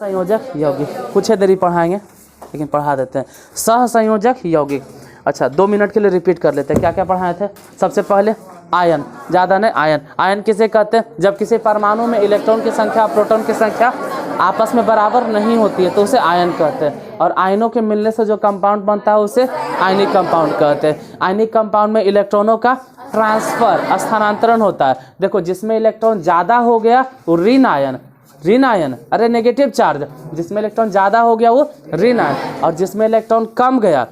संयोजक यौगिक कुछ देरी पढ़ाएंगे लेकिन पढ़ा देते हैं। सहसंयोजक यौगिक, अच्छा 2 मिनट के लिए रिपीट कर लेते हैं। क्या क्या पढ़ाए थे? सबसे पहले आयन, ज़्यादा नहीं, आयन। आयन किसे कहते हैं? जब किसी परमाणु में इलेक्ट्रॉन की संख्या प्रोटॉन की संख्या आपस में बराबर नहीं होती है तो उसे आयन कहते हैं। और आयनों के मिलने से जो कंपाउंड बनता है उसे आयनिक कंपाउंड कहते हैं। आयनिक कंपाउंड में इलेक्ट्रॉनों का ट्रांसफर, स्थानांतरण होता है। देखो जिसमें इलेक्ट्रॉन ज़्यादा हो गया वो ऋण आयन, ऋण आयन, अरे नेगेटिव चार्ज, जिसमें इलेक्ट्रॉन ज़्यादा हो गया वो ऋण आयन। और जिसमें इलेक्ट्रॉन कम गया,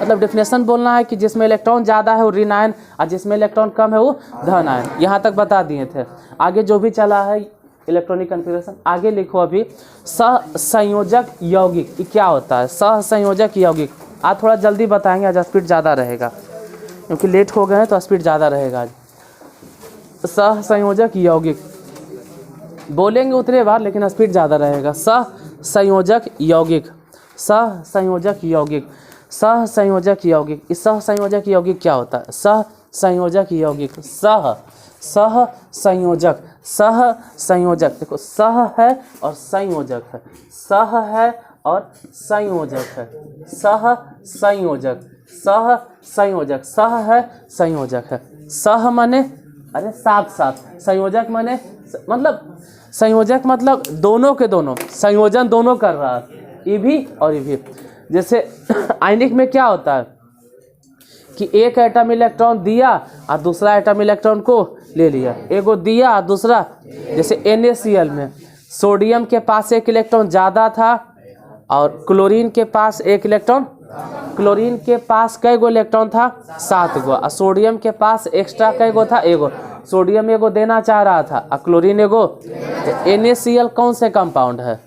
मतलब डेफिनेशन बोलना है कि जिसमें इलेक्ट्रॉन ज़्यादा है वो ऋण आयन और जिसमें इलेक्ट्रॉन कम है वो धन आयन। यहाँ तक बता दिए थे। आगे जो भी चला है इलेक्ट्रॉनिक कन्फिगरेशन आगे लिखो। अभी सहसंयोजक यौगिक ये क्या होता है? सहसंयोजक यौगिक आज थोड़ा जल्दी बताएंगे, आज स्पीड ज़्यादा रहेगा क्योंकि लेट हो गए हैं तो स्पीड ज़्यादा रहेगा आज। सहसंयोजक यौगिक बोलेंगे उतने बार लेकिन स्पीड ज़्यादा रहेगा। सहसंयोजक यौगिक, सहसंयोजक यौगिक, सहसंयोजक यौगिक। इस सहसंयोजक यौगिक क्या होता है? सहसंयोजक यौगिक, सहसंयोजक, सहसंयोजक। देखो सह है और संयोजक है, सह है और संयोजक है, सहसंयोजक, सहसंयोजक, सह है संयोजक है। सह माने अरे साथ साथ, संयोजक माने मतलब संयोजक मतलब दोनों के दोनों, संयोजन दोनों कर रहा है, ये भी और ये भी। जैसे आयनिक में क्या होता है कि एक एटम इलेक्ट्रॉन दिया और दूसरा एटम इलेक्ट्रॉन को ले लिया, एगो दिया और दूसरा, जैसे NaCl में सोडियम के पास एक इलेक्ट्रॉन ज़्यादा था और क्लोरीन के पास एक इलेक्ट्रॉन, क्लोरीन के पास कई गो इलेक्ट्रॉन था? 7 गो। और सोडियम के पास एक्स्ट्रा कई गो था? एगो। सोडियम एगो देना चाह रहा था और क्लोरीन एगो। तो NaCl कौन से कंपाउंड है?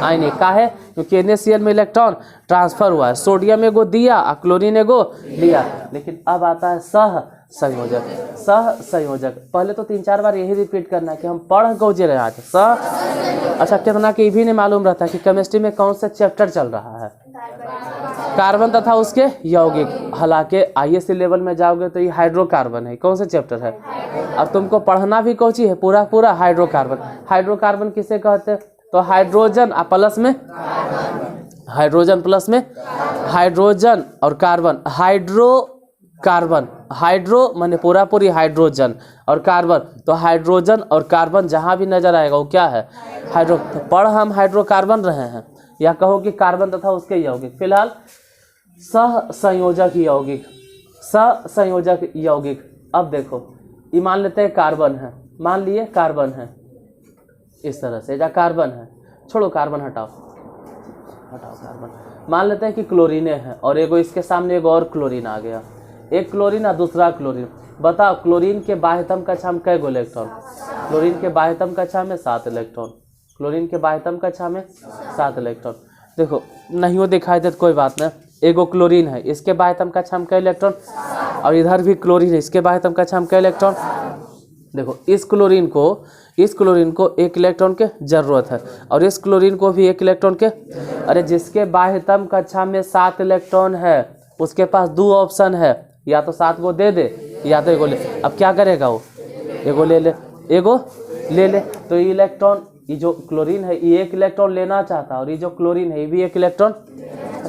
आयनिक का है क्योंकि NaCl में इलेक्ट्रॉन ट्रांसफर हुआ है। सोडियम एगो दिया और क्लोरीन एगो लिया। लेकिन अब आता है सहसंयोजक, सहसंयोजक। पहले तो 3-4 बार यही रिपीट करना है कि हम पढ़ गौजे रहे आज सह। अच्छा कितना कि भी नहीं मालूम रहता कि केमिस्ट्री में कौन सा चैप्टर चल रहा है? कार्बन तथा उसके यौगिक। हालांकि ISC लेवल में जाओगे तो ये हाइड्रोकार्बन है। कौन सा चैप्टर है? अब तुमको पढ़ना भी कौन सी है? पूरा पूरा हाइड्रोकार्बन। हाइड्रोकार्बन किसे कहते हैं? तो हाइड्रोजन प्लस में, हाइड्रोजन प्लस में हाइड्रोजन और कार्बन, हाइड्रोकार्बन। हाइड्रो माने पूरा पूरी हाइड्रोजन और कार्बन, तो हाइड्रोजन और कार्बन जहाँ भी नजर आएगा वो क्या है? हाइड्रो। तो पढ़ हम हाइड्रोकार्बन रहे हैं या कहो कि कार्बन तथा उसके यौगिक। फिलहाल सहसंयोजक यौगिक, सहसंयोजक यौगिक। अब देखो ये मान लेते हैं कार्बन है, मान लिए कार्बन है इस तरह से, या कार्बन है, छोड़ो कार्बन हटाओ, हटाओ कार्बन। मान लेते हैं कि क्लोरीन है और एगो इसके सामने एगो और क्लोरीन आ गया, एक क्लोरीन और दूसरा क्लोरीन। बताओ क्लोरीन के बाह्यतम कक्षा में कै गो इलेक्ट्रॉन? क्लोरीन के बाह्यतम कक्षा में 7 इलेक्ट्रॉन, क्लोरीन के बाह्यतम कक्षा में 7 इलेक्ट्रॉन। देखो नहीं हो दिखाई दे तो कोई बात नहीं, एगो क्लोरीन है इसके बाह्यतम कक्षा में कै इलेक्ट्रॉन, और इधर भी क्लोरीन है इसके बाह्यतम कक्षा में कै इलेक्ट्रॉन। देखो इस क्लोरीन को 1 इलेक्ट्रॉन के जरूरत है और इस क्लोरीन को भी 1 इलेक्ट्रॉन के। अरे जिसके बाह्यतम कक्षा में 7 इलेक्ट्रॉन है उसके पास 2 ऑप्शन है, या तो 7 को दे दे या तो एगो ले। अब क्या करेगा वो? एगो ले ले, एगो ले ले। तो ये इलेक्ट्रॉन, ये जो क्लोरीन है ये 1 इलेक्ट्रॉन लेना चाहता है और ये जो क्लोरीन है ये भी 1 इलेक्ट्रॉन।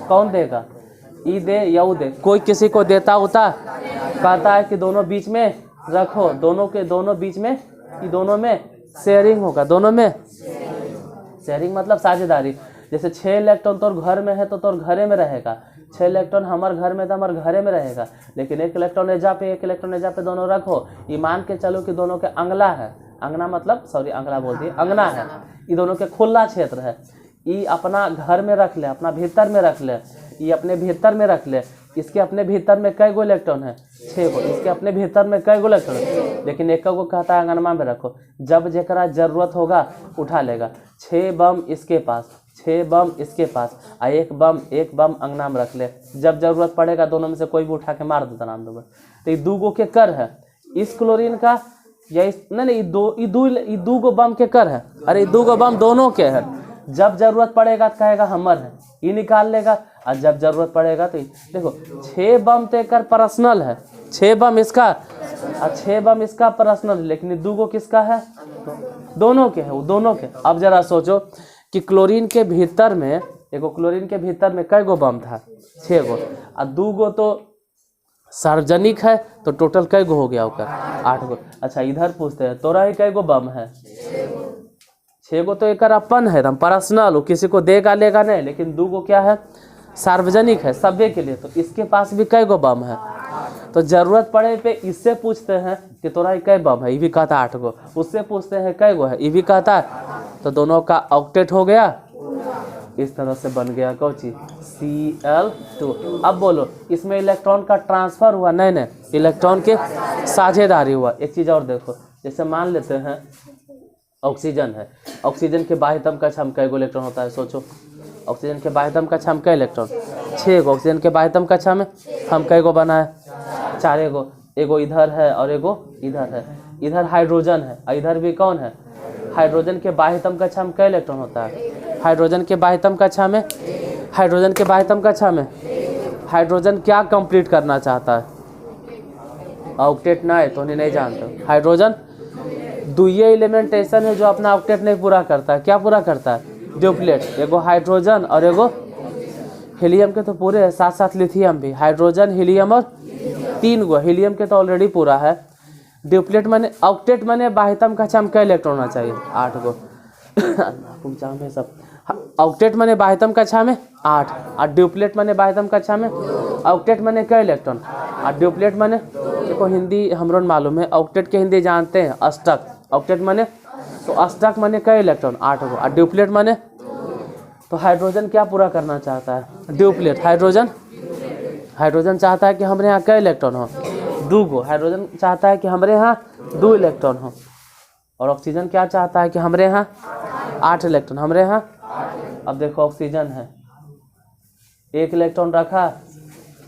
कौन देगा? ई दे या वो दे? कोई किसी को देता होता, कहता है कि दोनों बीच में रखो, दोनों के दोनों बीच में, कि दोनों में शेयरिंग होगा, दोनों में शेयरिंग मतलब साझेदारी। जैसे 6 इलेक्ट्रॉन तोर घर में है तो तोर घरे में रहेगा, 6 इलेक्ट्रॉन हमारे घर में तो हमारे घरे में रहेगा, लेकिन 1 इलेक्ट्रॉन एजा पे 1 इलेक्ट्रॉन एजा पे दोनों रखो। ये मान के चलो कि दोनों के अंगला है, अंगना मतलब सॉरी अंगला बोल दिए, अंगना है, ये दोनों के खुला क्षेत्र है। ये अपना घर में रख ले, अपना भीतर में रख ले, ये अपने भीतर में रख ले। इसके अपने भीतर में कै गो इलेक्ट्रॉन है? 6 गो। इसके अपने भीतर में कै गो इलेक्ट्रॉन है? लेकिन एक को कहता है अंगनमा में रखो, जब जेकरा जरूरत होगा उठा लेगा। 6 बम इसके पास, 6 बम इसके पास, और एक बम अंगना में रख ले, जब जरूरत पड़ेगा दोनों में से कोई भी उठा के मार देता नाम दोगे। तो ये 2 गो के कर है इस क्लोरीन का, या इस नहीं, ये 2 गो बम के कर है। अरे 2 गो बम दोनों के है, जब जरूरत पड़ेगा तो कहेगा हमर है, ये निकाल लेगा, और जब जरूरत पड़ेगा तो देखो 6 बम तो कर पर्सनल है, 6 बम इसका और 6 बम इसका पर्सनल, लेकिन 2 गो किसका है? दोनों के हैं, वो दोनों के। अब जरा सोचो कि क्लोरीन के भीतर में, एगो क्लोरीन के भीतर में कई गो बम था? 6 गो, और 2 गो तो सार्वजनिक है, तो टोटल कई गो हो गया ओकर? 8 गो। अच्छा इधर पूछते हैं तोरा ही कई गो बम है? 6 गो तो एक अपन है, हम पर्सनल, वो किसी को देगा लेगा नहीं, लेकिन 2 गो क्या है? सार्वजनिक है, सभी के लिए। तो इसके पास भी कई गो बम है? तो जरूरत पड़े पे इससे पूछते हैं कि तोरा ही कई बम है, ये भी कहता 8 गो। उससे पूछते हैं कई गो है, ये भी कहता है। तो दोनों का ऑक्टेट हो गया। इस तरह से बन गया कौन चीज? Cl2। अब बोलो इसमें इलेक्ट्रॉन का ट्रांसफर हुआ? नहीं नहीं, इलेक्ट्रॉन के साझेदारी हुआ। एक चीज और देखो, जैसे मान लेते हैं ऑक्सीजन है, ऑक्सीजन के बाह्यतम कक्षा में कई गो इलेक्ट्रॉन होता है? सोचो, ऑक्सीजन के बाह्यतम कक्षा में कई इलेक्ट्रॉन? 6 गो। ऑक्सीजन के बाह्यतम कक्षा में हम कई गो बनाए? 4 गो। एगो इधर है और एगो इधर है। इधर हाइड्रोजन है और इधर भी कौन है? हाइड्रोजन के बाह्यतम कक्षा में कई इलेक्ट्रॉन होता है? हाइड्रोजन के बाह्यतम कक्षा में, हाइड्रोजन के बाह्यतम कक्षा में हाइड्रोजन क्या कंप्लीट करना चाहता है? ऑक्टेट नहीं तो नहीं जानते। हाइड्रोजन द्वितीय एलिमेंटेशन है जो अपना ऑक्टेट नहीं पूरा करता है। क्या पूरा करता है? ड्यूप्लेट। एगो हाइड्रोजन और एगो हीलियम के तो पूरे है, साथ साथ लिथियम भी। हाइड्रोजन, हीलियम और 3 गो। हीलियम के तो ऑलरेडी पूरा है। ड्यूप्लेट माने, ऑक्टेट माने बाह्यतम कक्षा में कई इलेक्ट्रॉन होना चाहिए? 8 गो। में सब ऑक्टेट माने बाह्यतम कक्षा में 8, और ड्यूप्लेट माने बाह्यतम कक्षा में। ऑक्टेट माने कई इलेक्ट्रॉन, और ड्यूप्लेट माने, देखो हिंदी हमरो मालूम है, ऑक्टेट के हिंदी जानते हैं, अष्टक। ऑक्टेट माने, तो अष्टक माने कई इलेक्ट्रॉन? 8 गो। और ड्यूप्लेट माने, तो हाइड्रोजन क्या पूरा करना चाहता है? ड्यूप्लेट। हाइड्रोजन चाहता है कि हमारे यहाँ कई इलेक्ट्रॉन हो? 2 गो। हाइड्रोजन चाहता है कि हमारे यहाँ 2 इलेक्ट्रॉन हो। और ऑक्सीजन क्या चाहता है कि हमारे यहाँ 8 इलेक्ट्रॉन, हमारे यहाँ। अब देखो ऑक्सीजन है, 1 इलेक्ट्रॉन रखा,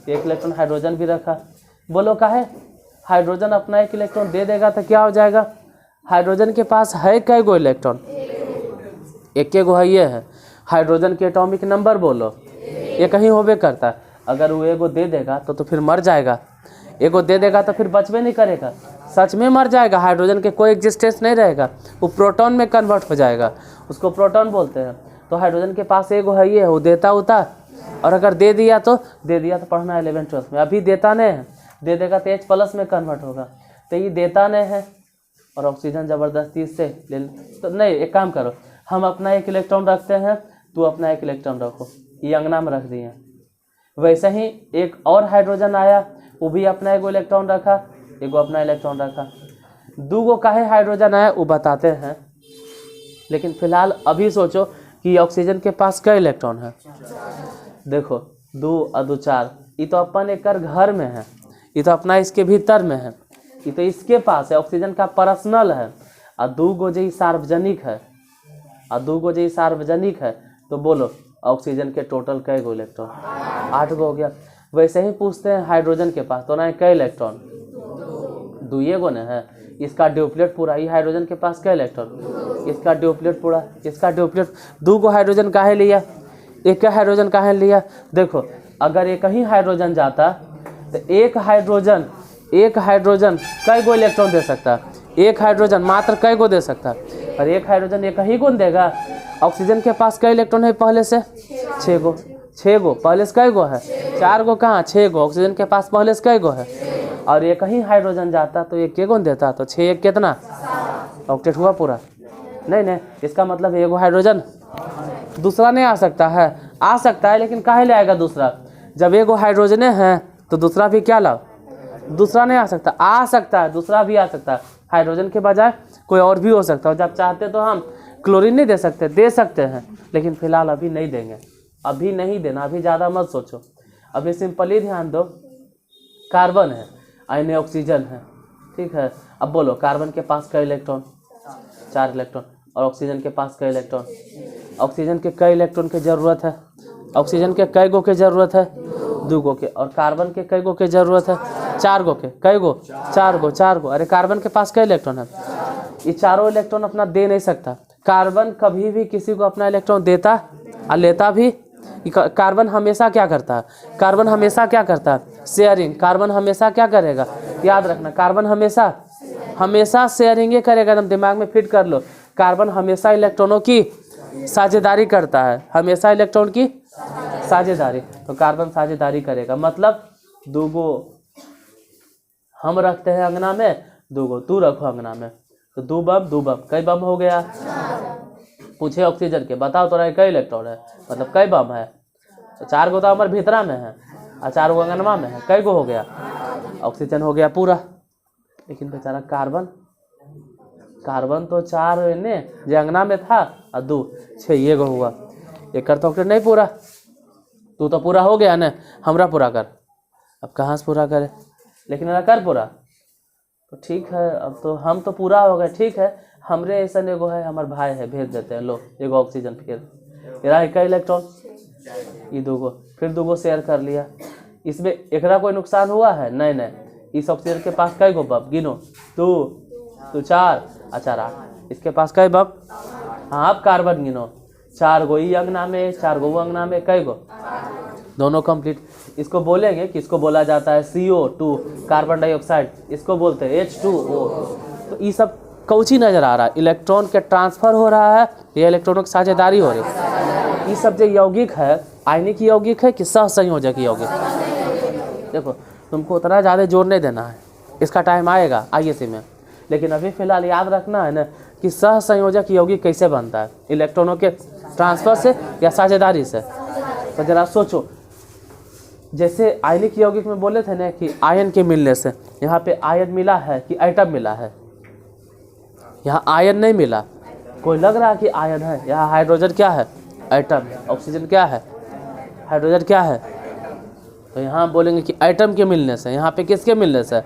1 इलेक्ट्रॉन हाइड्रोजन भी रखा। बोलो काहे? हाइड्रोजन अपना 1 इलेक्ट्रॉन दे देगा तो क्या हो जाएगा? हाइड्रोजन के पास है कई गो इलेक्ट्रॉन? 1 गो है, ये है। हाइड्रोजन के एटॉमिक नंबर बोलो, ये कहीं होबे करता है। अगर वो 1 गो दे देगा तो फिर मर जाएगा। 1 गो दे देगा तो फिर बचबे नहीं करेगा, सच में मर जाएगा। हाइड्रोजन के कोई एग्जिस्टेंस नहीं रहेगा, वो प्रोटॉन में कन्वर्ट हो जाएगा, उसको प्रोटॉन बोलते हैं। तो हाइड्रोजन के पास 1 गो है, ये है, वो देता होता। और अगर दे दिया तो पढ़ना 11th-12th में। अभी देता नहीं है, दे देगा तो H+ में कन्वर्ट होगा। तो ये देता नहीं है, और ऑक्सीजन ज़बरदस्ती से ले। तो नहीं, एक काम करो, हम अपना 1 इलेक्ट्रॉन रखते हैं, तू अपना 1 इलेक्ट्रॉन रखो, ये अंगना में रख दिए। वैसे ही एक और हाइड्रोजन आया, वो भी अपना 1 इलेक्ट्रॉन रखा, 1 अपना इलेक्ट्रॉन रखा। 2 गो काहे हाइड्रोजन आया वो बताते हैं, लेकिन फिलहाल अभी सोचो कि ऑक्सीजन के पास कई इलेक्ट्रॉन है? देखो 2 और 2 4, ये तो अपन एक घर में है, ये तो अपना इसके भीतर में है, ये तो इसके पास है, ऑक्सीजन का पर्सनल है। और 2 गो जो सार्वजनिक है, और 2 गो जो सार्वजनिक है, तो बोलो ऑक्सीजन के टोटल कई गो इलेक्ट्रॉन? 8 गो हो गया। वैसे ही पूछते हैं हाइड्रोजन के पास तो ना कई इलेक्ट्रॉन? 2 गो न है। इसका ड्यूप्लेट पूरा, ये हाइड्रोजन के पास कई इलेक्ट्रॉन? इसका ड्यूप्लेट पूरा, इसका ड्यूप्लेट। 2 गो हाइड्रोजन काहे लिया? 1 हाइड्रोजन काहे लिया? देखो अगर एक ही हाइड्रोजन जाता तो एक हाइड्रोजन कई गो इलेक्ट्रॉन दे सकता है? 1 हाइड्रोजन मात्र कई गो दे सकता है? और 1 हाइड्रोजन 1 ही गुण देगा। ऑक्सीजन के पास कई इलेक्ट्रॉन है पहले से? 6 गो। 6 गो पहले से कई गो है? 4 गो कहाँ? 6 गो। ऑक्सीजन के पास पहले से कई गो है? और 1 ही हाइड्रोजन जाता तो 1 गुण देता, तो 6 1 कितना? ऑक्टेट हुआ पूरा? नहीं, इसका मतलब 1 हाइड्रोजन दूसरा नहीं आ सकता है? आ सकता है, लेकिन काहे ले आएगा दूसरा? जब 1 हाइड्रोजन है तो दूसरा भी क्या लाओ? दूसरा नहीं आ सकता। आ सकता है, दूसरा भी आ सकता है, हाइड्रोजन के बजाय कोई और भी हो सकता है। जब चाहते तो हम क्लोरीन नहीं दे सकते? दे सकते हैं, लेकिन फिलहाल अभी नहीं देंगे, अभी नहीं देना, अभी ज़्यादा मत सोचो। अभी सिंपली ध्यान दो, कार्बन है, आयन ऑक्सीजन है, ठीक है। अब बोलो कार्बन के पास कई इलेक्ट्रॉन? 4 इलेक्ट्रॉन। और ऑक्सीजन के पास कई इलेक्ट्रॉन? ऑक्सीजन के कई इलेक्ट्रॉन की ज़रूरत है? ऑक्सीजन के कई गो की ज़रूरत है? 2 गो के। और कार्बन के कई गो की ज़रूरत है? 4 गो के। कई गो? 4 गो। अरे कार्बन के पास कई इलेक्ट्रॉन है? ये चारों इलेक्ट्रॉन अपना दे नहीं सकता। कार्बन कभी भी किसी को अपना इलेक्ट्रॉन देता और लेता भी। कार्बन हमेशा क्या करता है? कार्बन हमेशा क्या करता है? शेयरिंग। कार्बन हमेशा क्या करेगा? याद रखना, कार्बन हमेशा शेयरिंग ही करेगा। एकदम दिमाग में फिट कर लो, कार्बन हमेशा इलेक्ट्रॉनों की साझेदारी करता है, हमेशा इलेक्ट्रॉन की साझेदारी। तो कार्बन साझेदारी करेगा, मतलब दूगो हम रखते हैं अंगना में, दूगो तू रखो अंगना में, तो दो बम कई बम हो गया। पूछे ऑक्सीजन के, बताओ तोरा कई इलेक्ट्रॉन है, मतलब कई बम है। तो 4 गो तो हमारे भीतरा में है और 4 गो अंगनमा में है, कई गो हो गया, ऑक्सीजन हो गया पूरा। लेकिन बेचारा कार्बन तो 4 ने जो अंगना में था और 2 6 ये गो हुआ, एक कर तो नहीं पूरा। तू तो पूरा हो गया ना, हमरा पूरा कर। अब कहाँ से पूरा करे, लेकिन मेरा कर पूरा तो ठीक है। अब तो हम तो पूरा हो गए, ठीक है। हमरे ऐसा एगो है, हमार भाई है, भेज देते हैं, लो एगो ऑक्सीजन, फिर मेरा एक इलेक्ट्रॉन, ये दूगो, फिर दूगो शेयर कर लिया। इसमें एकरा कोई नुकसान हुआ है? नहीं। इस ऑक्सीजन के पास कई गो बम गिनो, तू 4 और 4 8, इसके पास कई बम? हाँ, अब कार्बन गिनो, 4 गो ई अंगना में, 4 गो वो अंगना में, कई गो, दोनों कंप्लीट। इसको बोलेंगे कि इसको बोला जाता है CO2 कार्बन डाइऑक्साइड, इसको बोलते हैं H2O। तो ये सब कौची नजर आ रहा है, इलेक्ट्रॉन के ट्रांसफर हो रहा है, ये इलेक्ट्रॉनों की साझेदारी हो रही है। ये सब जो यौगिक है, आयनिक यौगिक है कि सहसंयोजक यौगिक? देखो, तुमको उतना ज़्यादा जोर नहीं देना है, इसका टाइम आएगा ISC में, लेकिन अभी फिलहाल याद रखना है ना कि सहसंयोजक यौगिक कैसे बनता है, इलेक्ट्रॉनों के ट्रांसफर से या साझेदारी से। तो जरा सोचो, जैसे आयनिक यौगिक में बोले थे ना कि आयन के मिलने से, यहाँ पे आयन मिला है कि एटम मिला है? यहाँ आयन नहीं मिला, कोई लग रहा है कि आयन है। यहाँ हाइड्रोजन क्या है? एटम। ऑक्सीजन क्या है? हाइड्रोजन क्या है? तो यहाँ बोलेंगे कि एटम के मिलने से। यहाँ पे किसके मिलने से?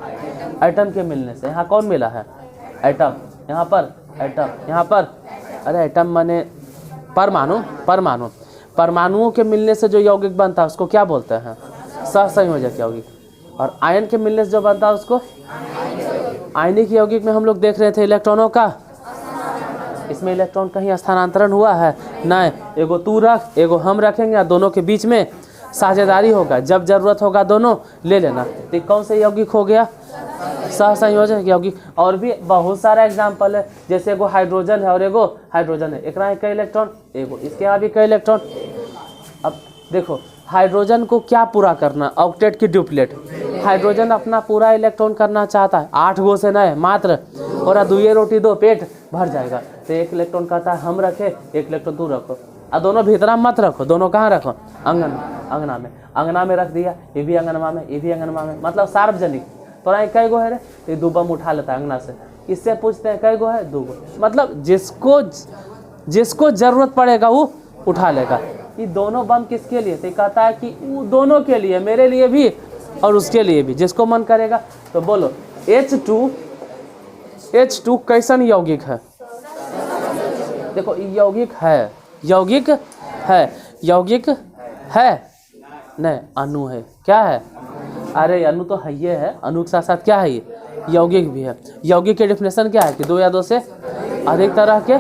एटम के मिलने से। यहाँ कौन मिला है? एटम। यहाँ पर एटम, यहाँ पर अरे एटम माने परमाणु। परमाणुओं के मिलने से जो यौगिक बनता है उसको क्या बोलते हैं? सहसंयोजक यौगिक। और आयन के मिलने से जो बनता है उसको आयनिक यौगिक में हम लोग देख रहे थे इलेक्ट्रॉनों का, इसमें इलेक्ट्रॉन कहीं स्थानांतरण हुआ है? नहीं। एगो तू रख, एगो हम रखेंगे और दोनों के बीच में साझेदारी होगा, जब जरूरत होगा दोनों ले लेना। तो कौन से यौगिक हो गया? सहसंयोजक यौगिक। और भी बहुत सारा एग्जाम्पल है, जैसे एगो हाइड्रोजन है और एगो हाइड्रोजन है, एकरा कई इलेक्ट्रॉन, एगो इसके यहाँ भी कई इलेक्ट्रॉन। अब देखो, हाइड्रोजन को क्या पूरा करना? ऑक्टेट की ड्यूप्लेट। हाइड्रोजन अपना पूरा इलेक्ट्रॉन करना चाहता है, 8 गो से नहीं, मात्र और 2 रोटी दो, पेट भर जाएगा। तो 1 इलेक्ट्रॉन कहता है हम रखे, 1 इलेक्ट्रॉन तू रखो, और दोनों भीतरा मत रखो, दोनों कहाँ रखो? अंगना में रख दिया, ये भी अंगनमा में, ये भी अंगनमा में, मतलब सार्वजनिक। तोरा कई गो है रे? ये 2 बम उठा लेता है अंगना से, इससे पूछते हैं कई गो है? 2 गो, मतलब जिसको जरूरत पड़ेगा वो उठा लेगा। ये दोनों बम किसके लिए? तो कहता है कि वो दोनों के लिए, मेरे लिए भी और उसके लिए भी, जिसको मन करेगा। तो बोलो H2 कैसन यौगिक है? देखो, यौगिक है नहीं, अणु है। क्या है? अरे अणु तो है, ये है, अणु के साथ साथ क्या है? ये यौगिक भी है। यौगिक की डेफिनेशन क्या है? कि 2 या 2 से अधिक तरह के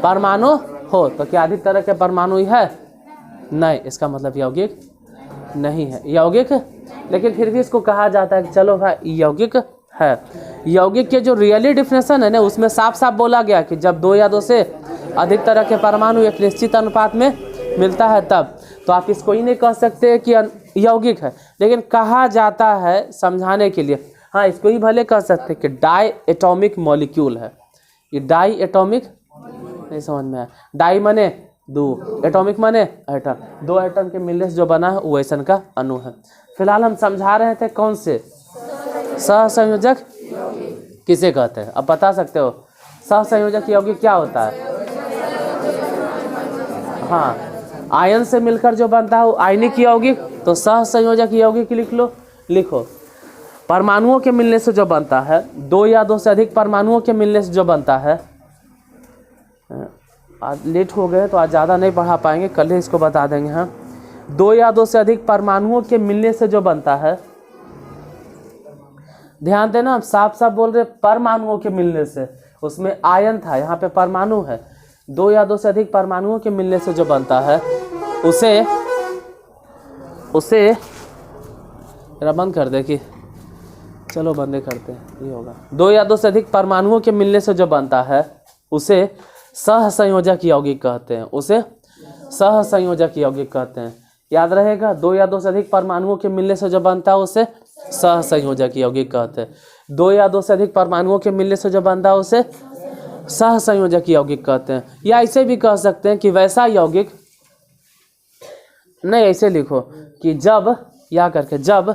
परमाणु हो। तो क्या अधिक तरह के परमाणु ही है? नहीं, इसका मतलब यौगिक नहीं है। यौगिक, लेकिन फिर भी इसको कहा जाता है कि चलो भाई यौगिक है। यौगिक के जो रियली डेफिनेशन है ना, उसमें साफ साफ बोला गया कि जब 2 या 2 से अधिक तरह के परमाणु एक निश्चित अनुपात में मिलता है तब। तो आप इसको ही नहीं कह सकते कि यौगिक है, लेकिन कहा जाता है समझाने के लिए। हाँ, इसको ही भले कह सकते कि डाई एटॉमिक मॉलिक्यूल है। ये डाई एटॉमिक नहीं समझ में आया। डाई माने 2, एटॉमिक माने एटम, 2 एटम के मिलने से जो बना है वो ऐसन का अणु है। फिलहाल हम समझा रहे थे कौन से? सहसंयोजक किसे कहते हैं? अब बता सकते हो सहसंयोजक यौगिक क्या होता है? हाँ, आयन से मिलकर जो बनता है वो आयनिक यौगिक। तो सहसंयोजक यौगिक लिखो परमाणुओं के मिलने से जो बनता है, 2 या 2 से अधिक परमाणुओं के मिलने से जो बनता है। आज लेट हो गए तो आज ज़्यादा नहीं पढ़ा पाएंगे, कल ही इसको बता देंगे। हाँ, 2 या 2 से अधिक परमाणुओं के मिलने से जो बनता है, ध्यान देना, हम साफ साफ बोल रहे परमाणुओं के मिलने से। उसमें आयन था, यहाँ पे परमाणु है। 2 या 2 से अधिक परमाणुओं के मिलने से जो बनता है उसे जरा बंद कर दे कि चलो बंदे करते हैं, ये होगा। 2 या 2 से अधिक परमाणुओं के मिलने से जो बनता है उसे सहसंयोजक यौगिक कहते हैं, उसे सहसंयोजक यौगिक कहते हैं। याद रहेगा, दो या दो से अधिक परमाणुओं के मिलने से जो बनता है उसे सहसंयोजक यौगिक कहते हैं। दो या दो से अधिक परमाणुओं के मिलने से जो बनता है उसे सहसंयोजक यौगिक कहते हैं। या ऐसे भी कह सकते हैं कि वैसा यौगिक, नहीं ऐसे लिखो कि जब या करके जब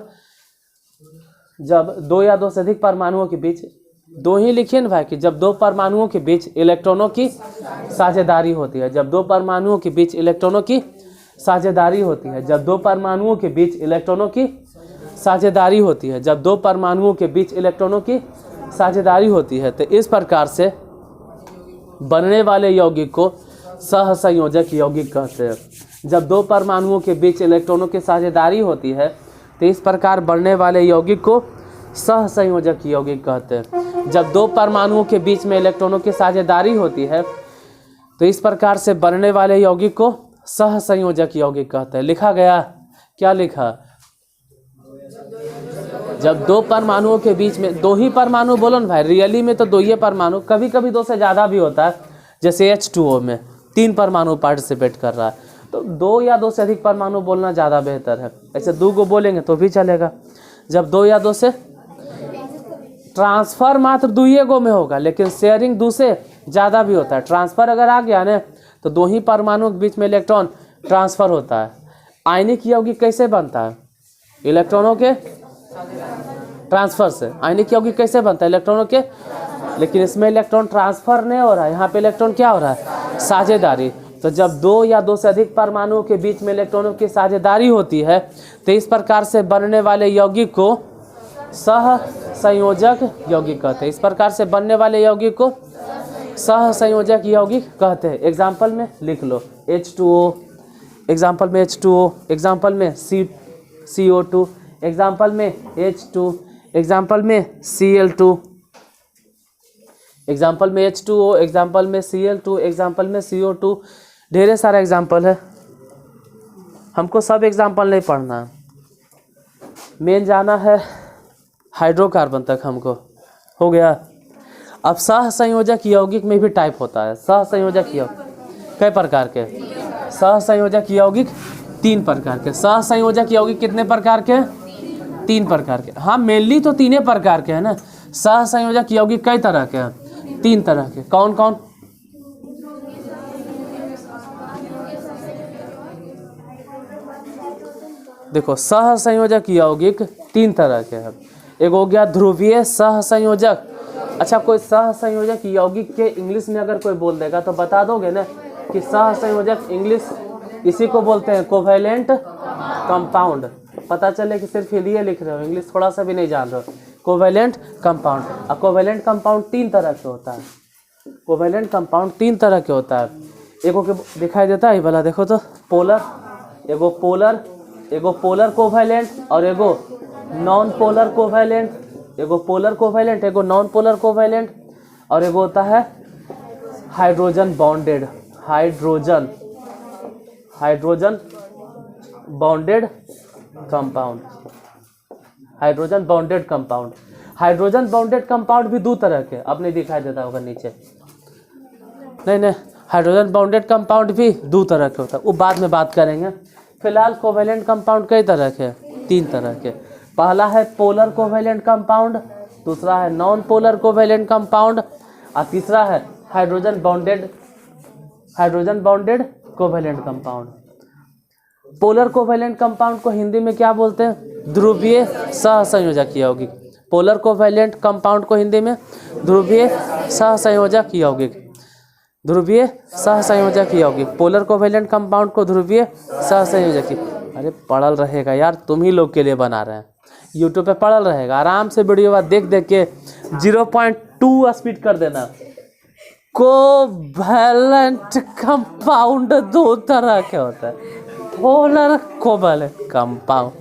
दो या दो से अधिक परमाणुओं के बीच, दो ही लिखिए ना भाई, कि जब दो परमाणुओं के बीच इलेक्ट्रॉनों की साझेदारी होती है, जब दो परमाणुओं के बीच इलेक्ट्रॉनों की साझेदारी होती है, जब दो परमाणुओं के बीच इलेक्ट्रॉनों की साझेदारी होती है, जब दो परमाणुओं के बीच इलेक्ट्रॉनों की साझेदारी होती है, तो इस प्रकार से बनने वाले यौगिक को सहसंयोजक यौगिक कहते हैं। जब दो परमाणुओं के बीच इलेक्ट्रॉनों की साझेदारी होती है तो इस प्रकार बनने वाले यौगिक को सहसंयोजक यौगिक कहते हैं। जब दो परमाणुओं के बीच में इलेक्ट्रॉनों की साझेदारी होती है तो इस प्रकार से बनने वाले यौगिक को सहसंयोजक यौगिक कहते हैं। लिखा गया, क्या लिखा? जब दो परमाणुओं के बीच में, दो ही परमाणु बोलो ना भाई, रियली में तो दो ही परमाणु, कभी कभी दो से ज़्यादा भी होता है, जैसे H2O में 3 परमाणु पार्टिसिपेट कर रहा है, तो दो या दो से अधिक परमाणु बोलना ज़्यादा बेहतर है। ऐसे दो को बोलेंगे तो भी चलेगा। जब दो या दो से, ट्रांसफर मात्र दो ही गो में होगा, लेकिन शेयरिंग दो से ज़्यादा भी होता है। ट्रांसफर अगर आ गया ना तो दो ही परमाणु के बीच में इलेक्ट्रॉन ट्रांसफर होता है। आयनिक यौगिक कैसे बनता है? इलेक्ट्रॉनों के ट्रांसफर से। आयनिक यौगिक कैसे बनता है? इलेक्ट्रॉनों के, लेकिन इसमें इलेक्ट्रॉन ट्रांसफर नहीं हो रहा है, यहाँ पे इलेक्ट्रॉन क्या हो रहा है? साझेदारी। तो जब दो या दो से अधिक परमाणुओं के बीच में इलेक्ट्रॉनों की साझेदारी होती है तो इस प्रकार से बनने वाले यौगिक को सहसंयोजक यौगिक कहते हैं। इस प्रकार से बनने वाले यौगिक को सहसंयोजक यौगिक कहते हैं। एग्जाम्पल में लिख लो H2O, एग्जाम्पल में H2O, एग्जाम्पल में CO2, एग्जाम्पल में H2, एग्जाम्पल में Cl2, एग्जाम्पल में H2O, एग्जाम्पल में Cl2, एग्जाम्पल में CO2। ढेरे सारा एग्जाम्पल है, हमको सब एग्जाम्पल नहीं पढ़ना है, मेन जाना है हाइड्रोकार्बन तक हमको। हो गया। अब सहसंयोजक यौगिक में भी टाइप होता है। सहसंयोजक यौगिक कई प्रकार के? सहसंयोजक यौगिक 3 प्रकार के। सहसंयोजक यौगिक कितने प्रकार के? 3 प्रकार के। हाँ, मेनली तो 3 प्रकार के हैं ना। सहसंयोजक यौगिक कई तरह के हैं? 3 तरह के। कौन कौन? देखो, सहसंयोजक यौगिक 3 तरह के हैं। एक हो गया ध्रुवीय सहसंयोजक। अच्छा, कोई सहसंयोजक यौगिक के इंग्लिश में अगर कोई बोल देगा तो बता दोगे ना कि सहसंयोजक इंग्लिश इसी को बोलते हैं कोवैलेंट कंपाउंड। पता चले कि सिर्फ ये लिख रहे हो, इंग्लिश थोड़ा सा भी नहीं जान रहे हो। Covalent compound. और कोवैलेंट कंपाउंड 3 तरह के होता है। कोवैलेंट कंपाउंड 3 तरह के होता है। एगो के दिखाई देता है भला, देखो तो, पोलर, एगो पोलर कोवैलेंट और एगो नॉन पोलर कोवैलेंट। एगो पोलर कोवैलेंट, एगो नॉन पोलर कोवैलेंट, और एगो होता है hydrogen bonded, hydrogen bonded compound. Hydrogen bonded compound. Hydrogen bonded compound भी 2 तरह के, अपने दिखाई देता होगा नीचे। नहीं, हाइड्रोजन बॉन्डेड कंपाउंड भी 2 तरह के होता है, वो बाद में बात करेंगे। फिलहाल कोवैलेंट कंपाउंड कई तरह के? 3 तरह के। पहला है पोलर कोवैलेंट कंपाउंड, दूसरा है नॉन पोलर कोवैलेंट कंपाउंड, और तीसरा है hydrogen bonded covalent compound. Polar covalent compound को हिंदी में क्या बोलते हैं? ध्रुवीय सहसंयोजक यौगिक। पोलर कोवैलेंट कंपाउंड को हिंदी में ध्रुवीय सहसंयोजक यौगिक। ध्रुवीय सहसंयोजक यौगिक। पोलर कोवैलेंट कंपाउंड को ध्रुवीय सहसंयोजक। अरे पढ़ल रहेगा यार, तुम ही लोग के लिए बना रहे हैं, यूट्यूब पे पढ़ल रहेगा। आराम से वीडियो देख के 0.2 स्पीड कर देना। कोवैलेंट कंपाउंड 2 तरह के होता है, polar covalent compound,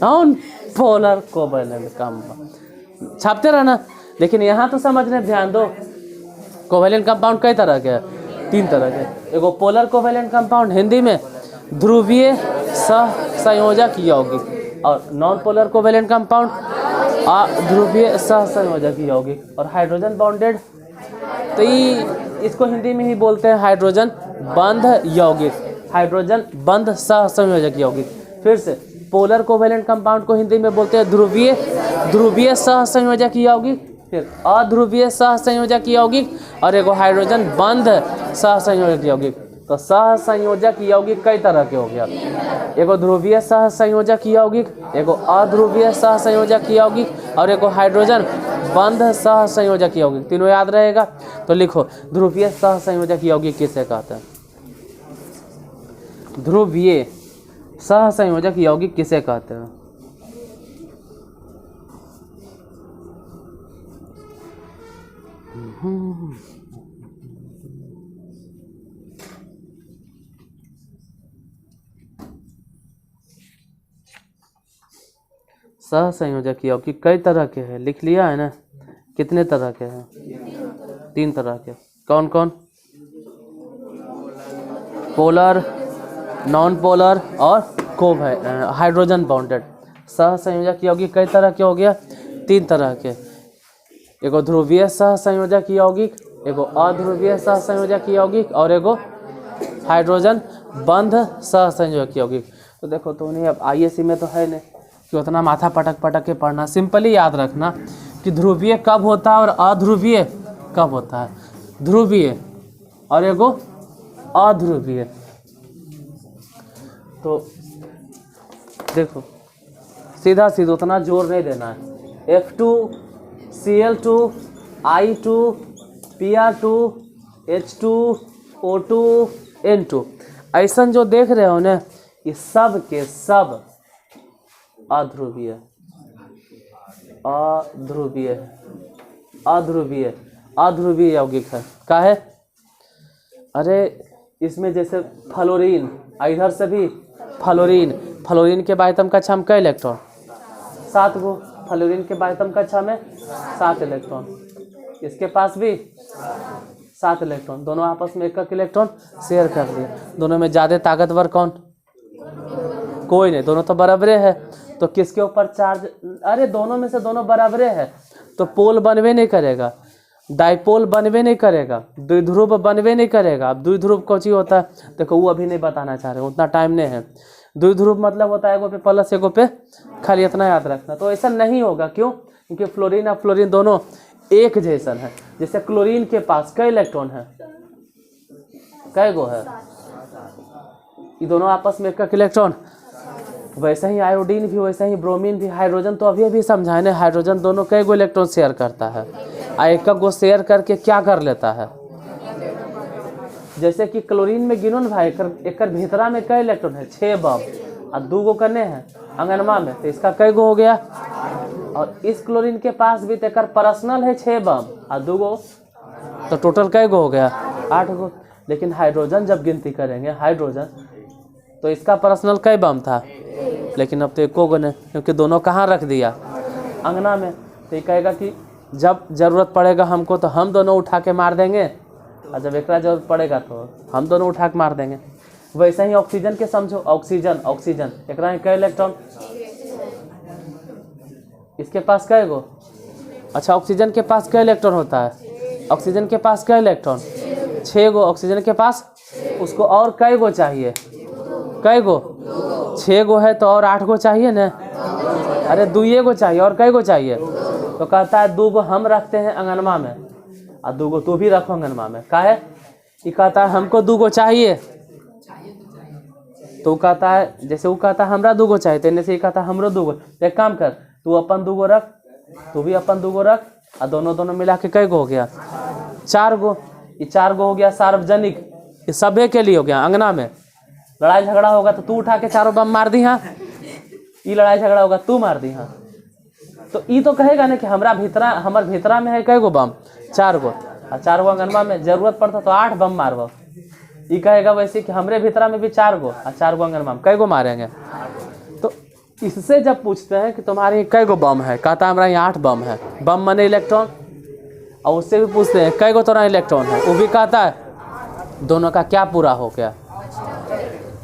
non polar covalent compound. छापते रहना, लेकिन यहाँ तो समझने ध्यान दो। कोवैलेंट कंपाउंड कई तरह के? 3 तरह के। एगो पोलर कोवैलेंट कंपाउंड, हिंदी में ध्रुवीय सहसंयोजक यौगिक, और नॉन पोलर कोवैलेंट कंपाउंड ध्रुवीय सहसंयोजक यौगिक, और हाइड्रोजन बॉन्डेड। तो ये इसको हिंदी में ही बोलते हैं हाइड्रोजन बंध यौगिक, हाइड्रोजन बंध सहसंयोजक यौगिक। फिर से पोलर कोवेलेंट कंपाउंड को हिंदी में बोलते हैं ध्रुवीय सहसंयोजक यौगिक, फिर अध्रुवीय सहसंयोजक यौगिक और एगो हाइड्रोजन बंध सहसंयोजक यौगिक। तो सहसंयोजक यौगिक कई तरह के हो गया, एगो ध्रुवीय सहसंयोजक यौगिक, एगो अध्रुवीय सहसंयोजक यौगिक और एगो हाइड्रोजन बंध सहसंयोजक यौगिक। तीनों याद रहेगा। तो लिखो ध्रुवीय सहसंयोजक यौगिक किसे कहते हैं? ध्रुवीय सहसंयोजक यौगिक किसे कहते हैं? सहसंयोजक यौगिक कई तरह के हैं, लिख लिया है ना? कितने तरह के हैं? 3 तरह के। कौन कौन? पोलर, नॉन पोलर और हाइड्रोजन बॉन्डेड। सहसंयोजक यौगिक कई तरह के हो गया? 3 तरह के। एगो ध्रुवीय सहसंयोजक यौगिक, एगो अध्रुवीय सहसंयोजक यौगिक और एगो हाइड्रोजन बंध सहसंयोजक यौगिक। तो देखो तो नहीं, अब आईएससी में तो है नहीं कि उतना माथा पटक के पढ़ना, सिंपली याद रखना कि ध्रुवीय कब होता है और अध्रुवीय कब होता है। ध्रुवीय और एगो अध्रुवीय। तो देखो सीधा उतना जोर नहीं देना है। F2 Cl2 I2 Pr2 H2 O2 N2 ऐसा जो देख रहे हो ना, ये सब के सब अध्रुवीय अध्रुवीय अध्रुवीय अध्रुवीय यौगिक है। का है? अरे इसमें जैसे फ्लोरीन, इधर से भी फ्लोरीन के बाह्यतम कक्षा में कई इलेक्ट्रॉन? 7 गो। फ्लोरीन के बाह्यतम कक्षा में 7 इलेक्ट्रॉन। इसके पास भी 7 इलेक्ट्रॉन। दोनों आपस में एक इलेक्ट्रॉन शेयर कर लिए। दोनों में ज़्यादा ताकतवर कौन? कोई नहीं, दोनों तो बराबरे है। तो किसके ऊपर चार्ज? अरे दोनों में से दोनों बराबरे है तो पोल बनवे नहीं करेगा, डाइपोल बनवे नहीं करेगा, द्विध्रुव बनवे नहीं करेगा। अब द्विध्रुव कौन सी होता है? देखो वो अभी नहीं बताना चाह रहे, उतना टाइम नहीं है। द्विध्रुव मतलब होता है एगो पे प्लस एगो पे, खाली इतना याद रखना। तो ऐसा नहीं होगा, क्यों? क्योंकि फ्लोरीन और फ्लोरीन दोनों एक जैसन है। जैसे क्लोरीन के पास कई इलेक्ट्रॉन है? कई गो है? ये दोनों आपस में एक इलेक्ट्रॉन। वैसे ही आयोडीन भी, वैसे ही ब्रोमीन भी। हाइड्रोजन तो अभी समझाने, हाइड्रोजन दोनों कई गो इलेक्ट्रॉन शेयर करता है। एक गो शेयर करके क्या कर लेता है? जैसे कि क्लोरीन में गिनो भाई, एक भीतरा में कई इलेक्ट्रॉन है? 6 बम। और 2 गो करने हैं अंगनमा में, तो इसका कई गो हो गया? और इस क्लोरीन के पास भी तो एक पर्सनल है 6 बम और 2 गो, तो टोटल कई गो हो गया? 8 गो। लेकिन हाइड्रोजन जब गिनती करेंगे हाइड्रोजन, तो इसका पर्सनल कई बम था? लेकिन अब तो एको गो नहीं, क्योंकि दोनों कहाँ रख दिया? अंगना में। तो ये कहेगा कि जब ज़रूरत पड़ेगा हमको तो हम दोनों उठा के मार देंगे, और जब एक जरूरत पड़ेगा तो हम दोनों उठा के मार देंगे। वैसे ही ऑक्सीजन के समझो। ऑक्सीजन एक कई इलेक्ट्रॉन? इसके पास कई गो? अच्छा, ऑक्सीजन के पास कई इलेक्ट्रॉन होता है? ऑक्सीजन के पास कई इलेक्ट्रॉन? 6 गो ऑक्सीजन के पास। उसको और कई गो चाहिए? कई गो? 6 गो है तो और 8 गो चाहिए ना? अरे 2 गो चाहिए, और कई गो चाहिए? तो कहता है 2 गो हम रखते हैं अंगनमा में और 2 गो तू भी रखो अंगनमा में। का है? ये कहता है हमको 2 गो चाहिए, तो कहता है, जैसे वो कहता है हमरा 2 गो चाहिए, तेने से ही कहता है हमरो 2 गो। एक काम कर, तू अपन 2 गो रख, तू भी अपन 2 गो रख, और दोनों मिला के कई गो हो गया? 4 गो। ये 4 गो हो गया सार्वजनिक, ये सभी के लिए हो गया। अंगना में लड़ाई झगड़ा होगा तो तू उठा के 4 बम मार दी, हाँ। ये लड़ाई झगड़ा होगा तू मार दी, हाँ। तो ये तो कहेगा ना कि हमर भीतरा में है कई गो बम? 4 गो। और 4 गो अंगनमा में जरूरत पड़ता तो 8 बम मारबो। ये कहेगा वैसे कि हमरे भीतरा में भी 4 गो और 4 गो अंगनमा में कई गो मारेंगे। तो इससे जब पूछते हैं कि तुम्हारे कई गो बम है, कहता है हमारा यहाँ 8 बम है। बम माने इलेक्ट्रॉन। और उससे भी पूछते हैं कई गो तोरा इलेक्ट्रॉन है, वो भी कहता है दोनों का क्या पूरा हो गया।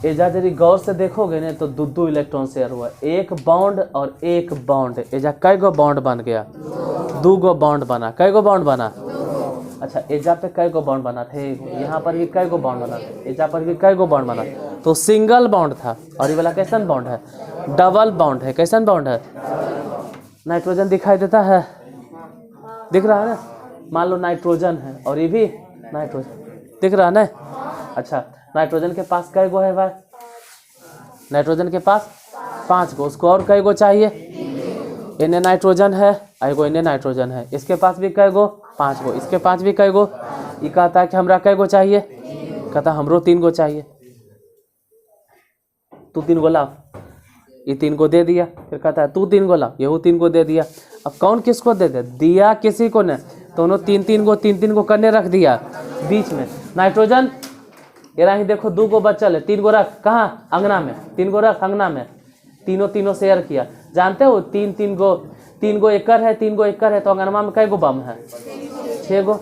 एजा यदि गौर से देखोगे ना तो 2 इलेक्ट्रॉन शेयर हुआ, 1 बॉन्ड और 1 बॉन्ड। एजा कई गो बॉन्ड बन गया? 2 गो बॉन्ड बना। कई गो बॉन्ड बना? अच्छा एजा पे कई गो बॉन्ड बना थे, यहाँ पर भी कई गो बॉन्ड बना थे, एजा पर भी कई गो बॉन्ड बना, तो सिंगल बॉन्ड था। और ये वाला कैसन बॉन्ड है? डबल बॉन्ड है। कैसन बॉन्ड है? नाइट्रोजन दिखाई देता है, दिख रहा है ना? मान लो नाइट्रोजन है और ये भी नाइट्रोजन, दिख रहा है ना? अच्छा नाइट्रोजन के पास कई गो है भाई? नाइट्रोजन के पास 5 गो, उसको और कई गो चाहिए? इन्हें नाइट्रोजन है, एगो इन्हें नाइट्रोजन है, इसके पास भी कई गो? 5 गो, इसके पास भी कई गो? ये कहता है कि हमरा कई गो चाहिए? कहता हमरो 3 गो चाहिए। तू 3 गो ला, ये 3 गो दे दिया। फिर कहता है तू 3 गो ला, ये 3 गो दे दिया। अब कौन किसको दे दे? दिया किसी को ने, दोनों 3-3 गो करने रख दिया बीच में। नाइट्रोजन ये रही देखो 2 गो बचल है, 3 गो रख कहाँ? अंगना में। 3 गो रख अंगना में, तीनों शेयर किया। जानते हो 3 गो एकर है, 3 गो एकर है, तो अंगनमा में कई गो बम है? 6 गो।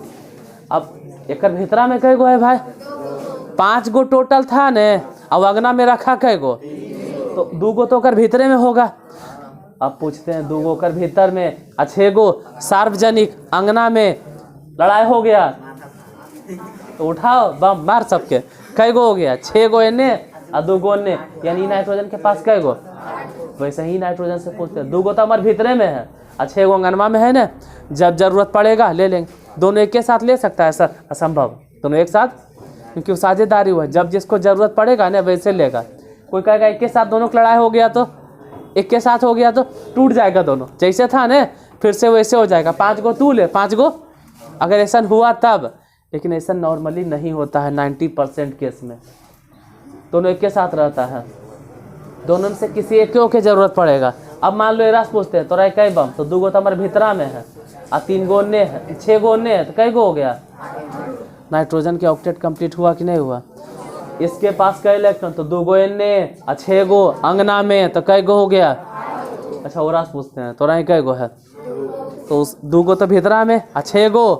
अब एकर भीतरा में कई गो है भाई? 5 गो टोटल था ने, अब अंगना में रखा कई गो? तो 2 गो तो कर भीतरे में होगा। अब पूछते हैं 2 गो कर भीतर में, 6 गो सार्वजनिक अंगना में लड़ाई हो गया, तो उठाओ बम मार सबके। कई गो हो गया? 6 गो इन्ने और 2 गो इन्ने, यानी नाइट्रोजन के पास कई गो? वैसे ही नाइट्रोजन से पूछते हैं 2 गो तो हमारे भीतरे में है और 6 गो अंगनमा में है ना, जब जरूरत पड़ेगा ले लेंगे। दोनों एक के साथ ले सकता है सर? असंभव, दोनों एक साथ, क्योंकि साझेदारी हुआ है, जब जिसको जरूरत पड़ेगा ना वैसे लेगा। कोई कहेगा एक के साथ दोनों की लड़ाई हो गया तो, एक के साथ हो गया तो टूट जाएगा दोनों, जैसे था ना फिर से वैसे हो जाएगा। 5 गो तू ले, 5 गो, अगर ऐसा हुआ तब। लेकिन ऐसा नॉर्मली नहीं होता है 90% केस में, दोनों एक के साथ रहता है, दोनों में से किसी एक के जरूरत पड़ेगा। अब मान लो एरास पूछते हैं तोरा कई बम, तो 2 गो तो हमारे भीतरा में है और 3 गो ने है, 6 गो ने है, तो कई गो हो गया? नाइट्रोजन के ऑक्टेट कंप्लीट हुआ कि नहीं हुआ? इसके पास कई इलेक्ट्रॉन, तो 2 गो इन्ने और 6 गो अंगना में, तो कई गो हो गया? अच्छा ओरास पूछते हैं तोरा कई गो है? तो 2 गो तो भीतरा में और 6 गो,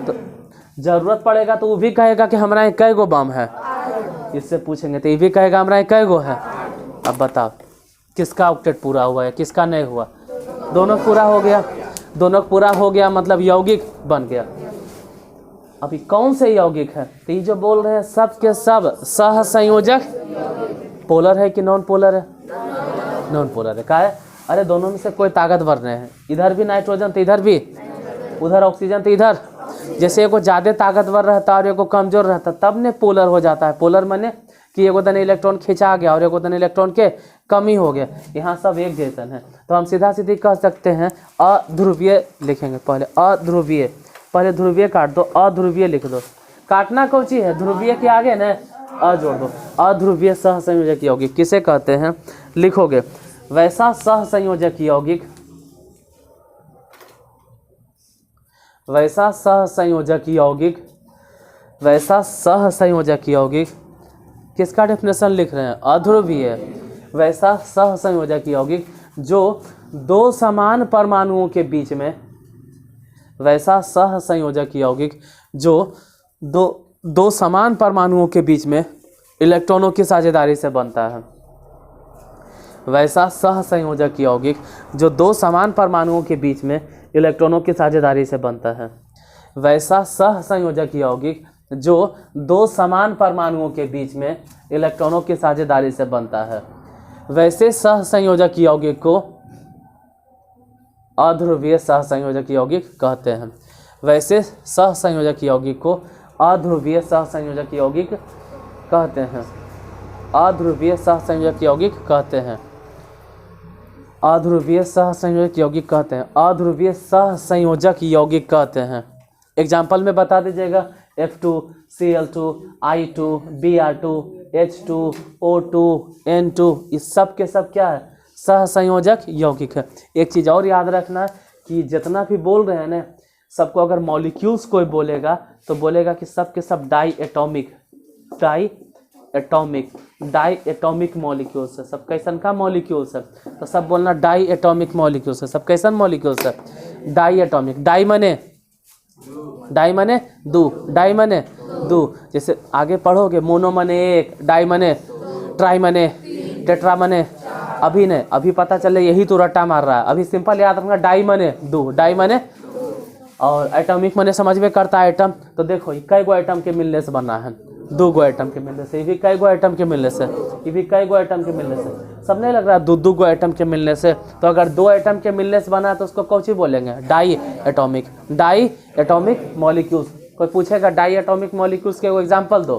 तो जरूरत पड़ेगा तो वो भी कहेगा कि हमारा कई गो बम है। इससे पूछेंगे तो ये भी कहेगा हमारा कई गो है। अब बताओ किसका ऑक्टेट पूरा हुआ है, किसका नहीं हुआ? दोनों पूरा हो गया, दोनों पूरा हो गया मतलब यौगिक बन गया। अभी कौन से यौगिक है? तो ये जो बोल रहे हैं सब के सब सहसंयोजक पोलर है कि नॉन पोलर है? नॉन पोलर है। का है? अरे दोनों में से कोई ताकतवर नहीं है, इधर भी नाइट्रोजन तो इधर भी, उधर ऑक्सीजन तो इधर। जैसे एगो ज़्यादा ताकतवर रहता और एगो कमजोर रहता तब ने पोलर हो जाता है। पोलर माने कि एगो तने इलेक्ट्रॉन खिंचा गया और एगो तने इलेक्ट्रॉन के कमी हो गया। यहाँ सब एक जैसन है, तो हम सीधा सीधी कह सकते हैं अध्रुवीय लिखेंगे। पहले अध्रुवीय, पहले ध्रुवीय काट दो, अध्रुवीय लिख दो। काटना कौन सी है? ध्रुवीय के आगे ना अ जोड़ दो। अध्रुवीय सहसंयोजक यौगिक किसे कहते हैं? लिखोगे वैसा सहसंयोजक यौगिक, वैसा सहसंयोजक यौगिक, वैसा सहसंयोजक यौगिक किसका डेफिनेशन लिख रहे हैं? अध्रुवीय। वैसा सहसंयोजक यौगिक जो 2 समान परमाणुओं के बीच में, वैसा सहसंयोजक यौगिक जो दो समान परमाणुओं के बीच में इलेक्ट्रॉनों की साझेदारी से बनता है। वैसा सहसंयोजक यौगिक जो 2 समान परमाणुओं के बीच में इलेक्ट्रॉनों की साझेदारी से बनता है। वैसा सहसंयोजक यौगिक जो 2 समान परमाणुओं के बीच में इलेक्ट्रॉनों की साझेदारी से बनता है। वैसे सहसंयोजक यौगिक को अध्रुवीय सहसंयोजक यौगिक कहते हैं। वैसे सहसंयोजक यौगिक को अध्रुवीय सहसंयोजक यौगिक कहते हैं। अध्रुवीय सहसंयोजक यौगिक कहते हैं। अध्रुवीय सहसंयोजक यौगिक कहते हैं। अध्रुवीय सहसंयोजक यौगिक कहते हैं। एग्जाम्पल में बता दीजिएगा। F2, Cl2, I2, Br2, H2, O2, N2, इस सब के सब क्या है? सहसंयोजक यौगिक है। एक चीज़ और याद रखना कि जितना भी बोल रहे हैं ना, सबको अगर मॉलिक्यूल्स कोई बोलेगा तो बोलेगा कि सब के सब डाई एटॉमिक मॉलिक्यूल्स है। सब कैसन का मॉलिक्यूल्स है? तो सब बोलना डाई एटॉमिक मॉलिक्यूल्स है। सब कैसन मॉलिक्यूल्स है? Die atomic. डाई मने दो, डाई मने दो। जैसे आगे पढ़ोगे मोनो मने 1, डाई मने, ट्राई मने, टेट्रा मने। अभी पता चले यही तो रट्टा मार रहा है। अभी सिंपल याद रखना डाई मने 2, डाई मने। और एटॉमिक मैंने समझ में करता है एटम, तो देखो ये कई गो एटम के मिलने से बना है, 2 गो एटम के मिलने से, ये भी कई गो एटम के मिलने से, ये भी कई गो एटम के मिलने से, सब नहीं लग रहा है 2 गो एटम के मिलने से। तो अगर 2 एटम के मिलने से बना है तो उसको कौन सी बोलेंगे? Diatomic, diatomic molecules. कोई पूछेगा डाई एटॉमिक मॉलिक्यूल्स के एग्जाम्पल दो,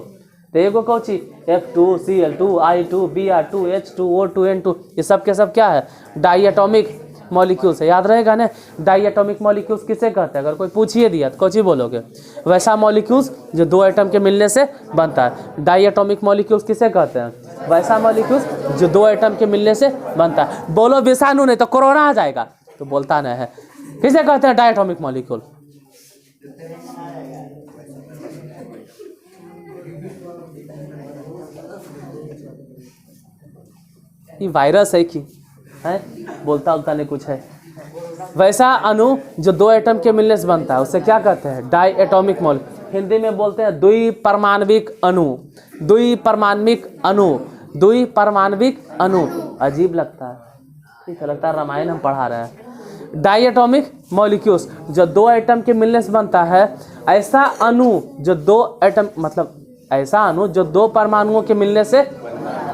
तो एगो कौन सी F2 Cl2 I2 Br2 H2 O2 N2, ये सब के सब क्या है? डाई एटॉमिक मॉलिक्यूल्स है, याद रहेगा ना। डाई एटॉमिक मॉलिक्यूल्स किसे कहते हैं? अगर कोई पूछिए दिया तो कौन सी बोलोगे? वैसा मॉलिक्यूल्स जो 2 एटम के मिलने से बनता है। डाई एटॉमिक मॉलिक्यूल्स किसे कहते हैं? वैसा मॉलिक्यूल्स जो 2 एटम के मिलने से बनता है। बोलो विषाणु, नहीं तो कोरोना आ जाएगा, तो बोलता नहीं है। किसे कहते हैं डाई एटॉमिक मॉलिक्यूल? ये वायरस है कि है? बोलता उलता नहीं कुछ है। वैसा अणु जो 2 एटम के मिलने से बनता है उसे क्या कहते हैं? Die atomic molecule. हिंदी में बोलते हैं द्विपरमाण्विक अणु, द्विपरमाण्विक अणु, द्विपरमाण्विक अणु। अजीब लगता है, ठीक है, लगता है रामायण हम पढ़ा रहे हैं। डाई एटॉमिक मॉलिक्यूल्स जो 2 एटम के मिलने से बनता है। ऐसा अणु जो 2 एटम, मतलब ऐसा अणु जो 2 परमाणुओं के मिलने से,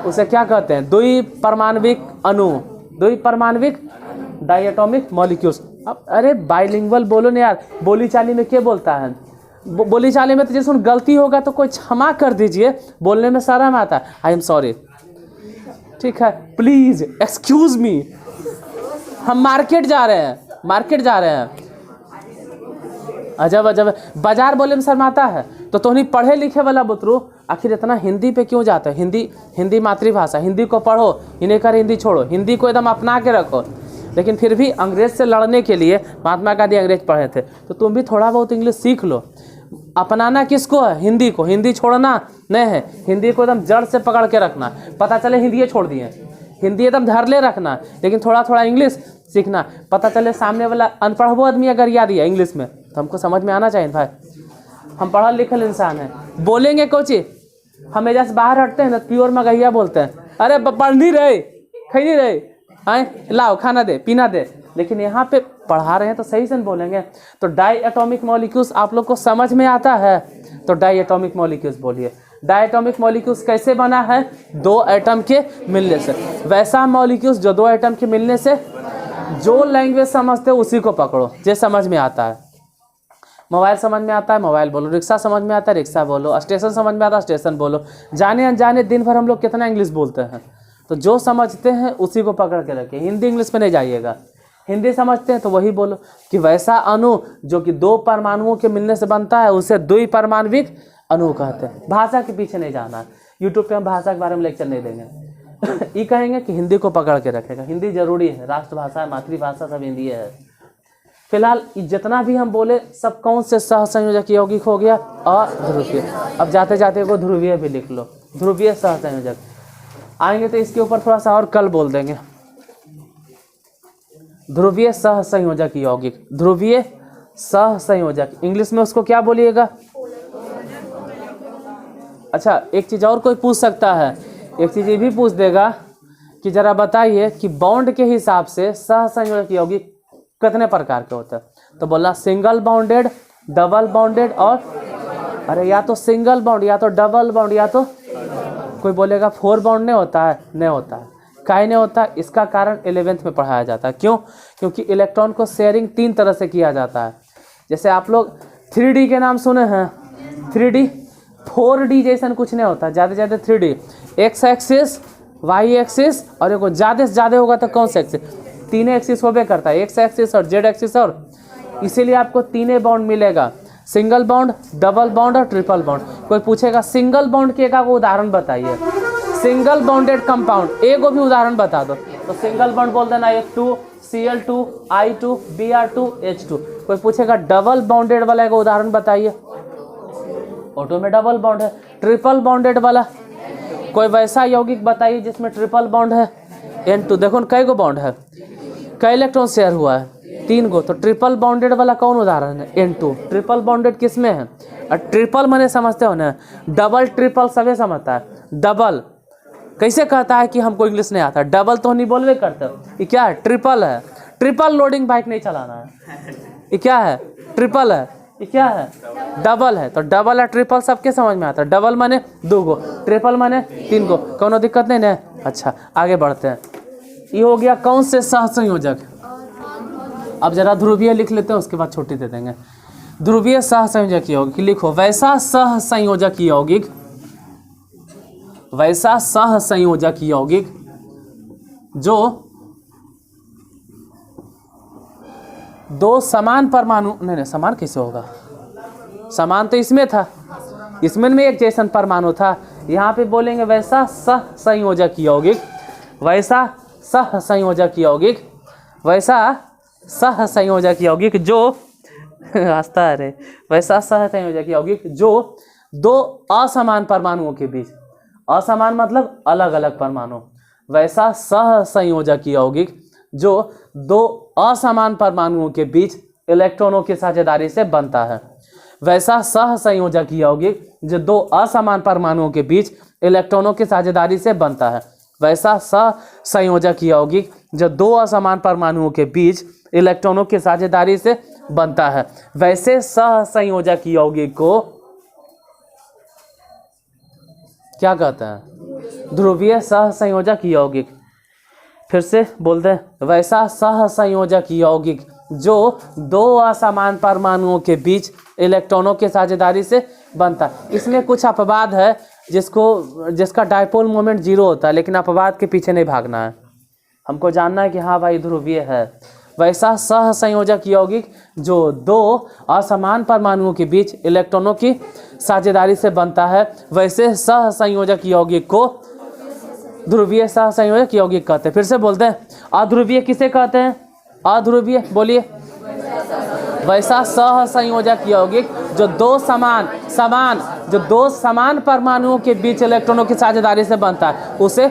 उसे क्या कहते हैं? द्विपरमाण्विक अणु, द्विपरमाण्विक डाई एटॉमिक मॉलिक्यूल्स। अब अरे बाइलिंगुअल बोलो ना यार, बोली चाली में क्या बोलता है? बोली चाली में तो जैसे गलती होगा तो कोई क्षमा कर दीजिए, बोलने में शर्म आता है, आई एम सॉरी, ठीक है, प्लीज एक्सक्यूज मी। हम मार्केट जा रहे हैं, मार्केट जा रहे हैं। अजब अजब, बाजार बोले में शर्माता है तो तुमने पढ़े लिखे वाला बुतरू आखिर इतना हिंदी पे क्यों जाते हो? हिंदी मातृभाषा, हिंदी को पढ़ो, इन्हें कर हिंदी छोड़ो, हिंदी को एकदम अपना के रखो। लेकिन फिर भी अंग्रेज से लड़ने के लिए महात्मा गांधी अंग्रेज पढ़े थे, तो तुम भी थोड़ा बहुत इंग्लिश सीख लो। अपनाना किसको है? हिंदी को। हिंदी छोड़ना नहीं है, हिंदी को एकदम जड़ से पकड़ के रखना। पता चले हिंदी छोड़ दिए, हिंदी एकदम धर ले रखना, लेकिन थोड़ा थोड़ा इंग्लिश सीखना। पता चले सामने वाला अनपढ़ वो आदमी अगर याद दिया इंग्लिश में, तो हमको समझ में आना चाहिए भाई, हम पढ़ल लिखल इंसान हैं। बोलेंगे कोची, हम एजा से बाहर हटते हैं ना, प्योर मगहिया बोलते हैं, अरे पढ़ नहीं रहे, खै नहीं रहे, आए लाओ खाना दे पीना दे। लेकिन यहाँ पे पढ़ा रहे हैं तो सही से बोलेंगे। तो डाई एटॉमिक मॉलिक्यूल्स आप लोग को समझ में आता है, तो डाई एटॉमिक मॉलिक्यूल्स बोलिए। डाई एटॉमिक मॉलिक्यूल्स कैसे बना है? 2 एटम के मिलने से। वैसा मॉलिक्यूल्स जो 2 एटम के मिलने से, जो लैंग्वेज समझते हो उसी को पकड़ो, जो समझ में आता है। मोबाइल समझ में आता है मोबाइल बोलो, रिक्शा समझ में आता है रिक्शा बोलो, स्टेशन समझ में आता है स्टेशन बोलो। जाने अनजाने दिन भर हम लोग कितना इंग्लिश बोलते हैं, तो जो समझते हैं उसी को पकड़ के रखें। हिंदी इंग्लिश पे नहीं जाइएगा, हिंदी समझते हैं तो वही बोलो कि वैसा अणु जो कि 2 परमाणुओं के मिलने से बनता है उसे द्विपरमाण्विक अणु कहते हैं। भाषा के पीछे नहीं जाना, यूट्यूब पे हम भाषा के बारे में लेक्चर नहीं देंगे। ये कहेंगे कि हिंदी को पकड़ के रखेगा, हिंदी जरूरी है, राष्ट्रभाषा मातृभाषा सब हिंदी है। फिलहाल जितना भी हम बोले सब कौन से सहसंयोजक यौगिक हो गया? अध्रुवीय। अब जाते जाते को ध्रुवीय भी लिख लो, ध्रुवीय सहसंयोजक। आएंगे तो इसके ऊपर थोड़ा सा और कल बोल देंगे। ध्रुवीय सहसंयोजक यौगिक, ध्रुवीय सहसंयोजक, इंग्लिश में उसको क्या बोलिएगा? अच्छा, एक चीज और कोई पूछ सकता है, एक चीज ये भी पूछ देगा कि जरा बताइए कि बॉन्ड के हिसाब से सहसंयोजक यौगिक कितने प्रकार के होते हैं? तो बोला सिंगल बॉन्डेड, डबल बॉन्डेड और, अरे या तो सिंगल बॉन्ड या तो डबल बॉन्ड या तो, कोई बोलेगा 4 बॉन्ड नहीं होता है, नहीं होता है। काहे नहीं होता? इसका कारण 11th में पढ़ाया जाता है। क्यों? क्योंकि इलेक्ट्रॉन को शेयरिंग 3 तरह से किया जाता है। जैसे आप लोग 3D के नाम सुने हैं, 3D 4D जैसा कुछ नहीं होता, ज़्यादा से ज़्यादा 3D, x axis, Y axis और एक ज़्यादा से ज़्यादा होगा तो कौन सा एक्सिस? 3 एक्सिस होबे करता है, एक्स एक्सिस और जेड एक्सिस, और इसीलिए आपको 3 बॉन्ड मिलेगा, सिंगल बॉन्ड, डबल बॉन्ड और ट्रिपल बॉन्ड। कोई पूछेगा सिंगल बॉन्ड के का उदाहरण बताइए, सिंगल बॉन्डेड कंपाउंड एगो भी उदाहरण बता दो, तो सिंगल बॉन्ड बोल देना F2 Cl2 I2 Br2 H2। कोई पूछेगा डबल बॉन्डेड वाला एक उदाहरण बताइए, ऑटो में डबल बॉन्ड है। ट्रिपल बॉन्डेड वाला कोई वैसा यौगिक बताइए जिसमें ट्रिपल बॉन्ड है, N2। देखो न कई गो बॉन्ड है, कई इलेक्ट्रॉन शेयर हुआ है, 3 गो। तो ट्रिपल बॉन्डेड वाला कौन उदाहरण है? N2। ट्रिपल बॉन्डेड किस में है? और ट्रिपल मैंने समझते हो ना, डबल ट्रिपल सभी समझता है। डबल कैसे कहता है कि हमको इंग्लिश नहीं आता? डबल तो नहीं बोलवे करते, ये क्या है? ट्रिपल है। ट्रिपल लोडिंग बाइक नहीं चलाना है, ये क्या है? ट्रिपल है। ये क्या है? डबल है। तो डबल है ट्रिपल सबके समझ में आता है। डबल माने 2 गो, ट्रिपल माने 3 गो। कोनो दिक्कत नहीं ना? अच्छा आगे बढ़ते हैं। ये हो गया कौन से सहसंयोजक। अब जरा ध्रुवीय लिख लेते हैं, उसके बाद छुट्टी दे देंगे। ध्रुवीय सहसंयोजक यौगिक लिखो। वैसा सहसंयोजक यौगिक, वैसा सहसंयोजक यौगिक जो 2 समान परमाणु, नहीं समान कैसे होगा? समान तो इसमें था, इसमें में एक जैसन परमाणु था। यहाँ पे बोलेंगे वैसा सहसंयोजक यौगिक, वैसा सहसंयोजक यौगिक, वैसा सहसंयोजक यौगिक जो हंसता है रे, वैसा सहसंयोजक यौगिक जो 2 असमान परमाणुओं के बीच, असमान मतलब अलग अलग परमाणु, वैसा सहसंयोजक यौगिक जो 2 असमान परमाणुओं के बीच इलेक्ट्रॉनों की साझेदारी से बनता है। वैसा सहसंयोजक यौगिक जो 2 असमान परमाणुओं के बीच इलेक्ट्रॉनों की साझेदारी से बनता है। वैसा सहसंयोजक यौगिक जो 2 असमान परमाणुओं के बीच इलेक्ट्रॉनों की साझेदारी से बनता है। वैसे सहसंयोजक यौगिक को क्या कहते हैं? ध्रुवीय सहसंयोजक यौगिक। फिर से बोलते हैं, वैसा सहसंयोजक यौगिक जो 2 असमान परमाणुओं के बीच इलेक्ट्रॉनों के साझेदारी से बनता है। इसमें कुछ अपवाद है जिसका डायपोल मोमेंट 0 होता है, लेकिन अपवाद के पीछे नहीं भागना है, हमको जानना है कि हाँ भाई ध्रुवीय है। वैसा सहसंयोजक यौगिक जो 2 असमान परमाणुओं के बीच इलेक्ट्रॉनों की साझेदारी से बनता है, वैसे सहसंयोजक यौगिक को ध्रुवीय सहसंयोजक यौगिक कहते हैं। फिर से बोलते हैं, अध्रुवीय किसे कहते हैं? अध्रुवीय बोलिए। वैसा सहसंयोजक यौगिक जो 2 समान परमाणुओं के बीच इलेक्ट्रॉनों की साझेदारी से बनता है, उसे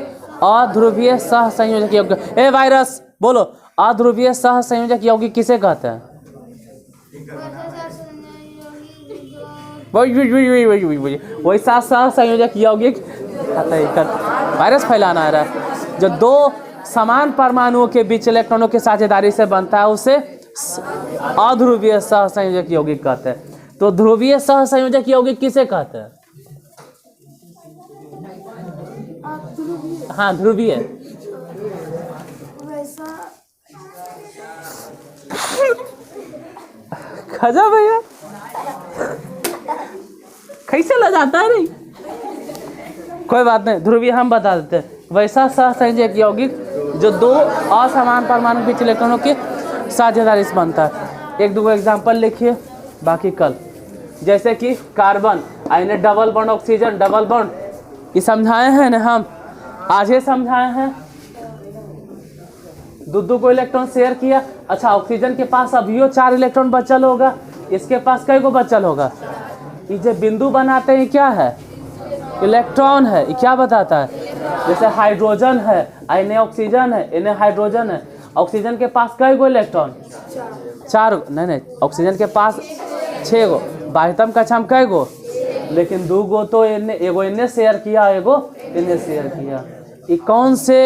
अध्रुवीय सहसंयोजक यौगिक। ए वायरस बोलो, अध्रुवीय सहसंयोजक यौगिक किसे कहते हैं? वैसा सहसंयोजक यौगिक वायरस फैलाना है जो 2 समान परमाणुओं के बीच इलेक्ट्रॉनों की साझेदारी से बनता है, उसे अध्रुवीय सहसंयोजक यौगिक कहते हैं। तो ध्रुवीय सहसंयोजक यौगिक किसे कहते हैं? हाँ ध्रुवीय। खजा भैया कैसे लग जाता है? नहीं कोई बात नहीं, ध्रुवीय हम बता देते हैं। वैसा सहसंयोजक यौगिक जो 2 असमान परमाणु बीच इलेक्ट्रॉनों की साझेदारी से बनता है। 1-2 एग्जाम्पल लिखिए, बाकी कल। जैसे कि कार्बन, आइने double bond, oxygen double bond, ये समझाए हैं ना, हम आज ही समझाए हैं। 2 को इलेक्ट्रॉन शेयर किया। अच्छा, ऑक्सीजन के पास अभी 4 इलेक्ट्रॉन बचल होगा, इसके पास कई गो बचल होगा? ये जो बिंदु बनाते हैं क्या है? इलेक्ट्रॉन है। ये क्या बताता है? जैसे हाइड्रोजन है, इन्हें ऑक्सीजन है, इन्हें हाइड्रोजन है। ऑक्सीजन के पास कई गो इलेक्ट्रॉन? 4 गो। नहीं, ऑक्सीजन के पास 6 गो। बाह्यतम कक्षा में कई गो? लेकिन 2 गो तो एगो इन्हें शेयर किया, एगो इन्हें शेयर किया। ये कौन से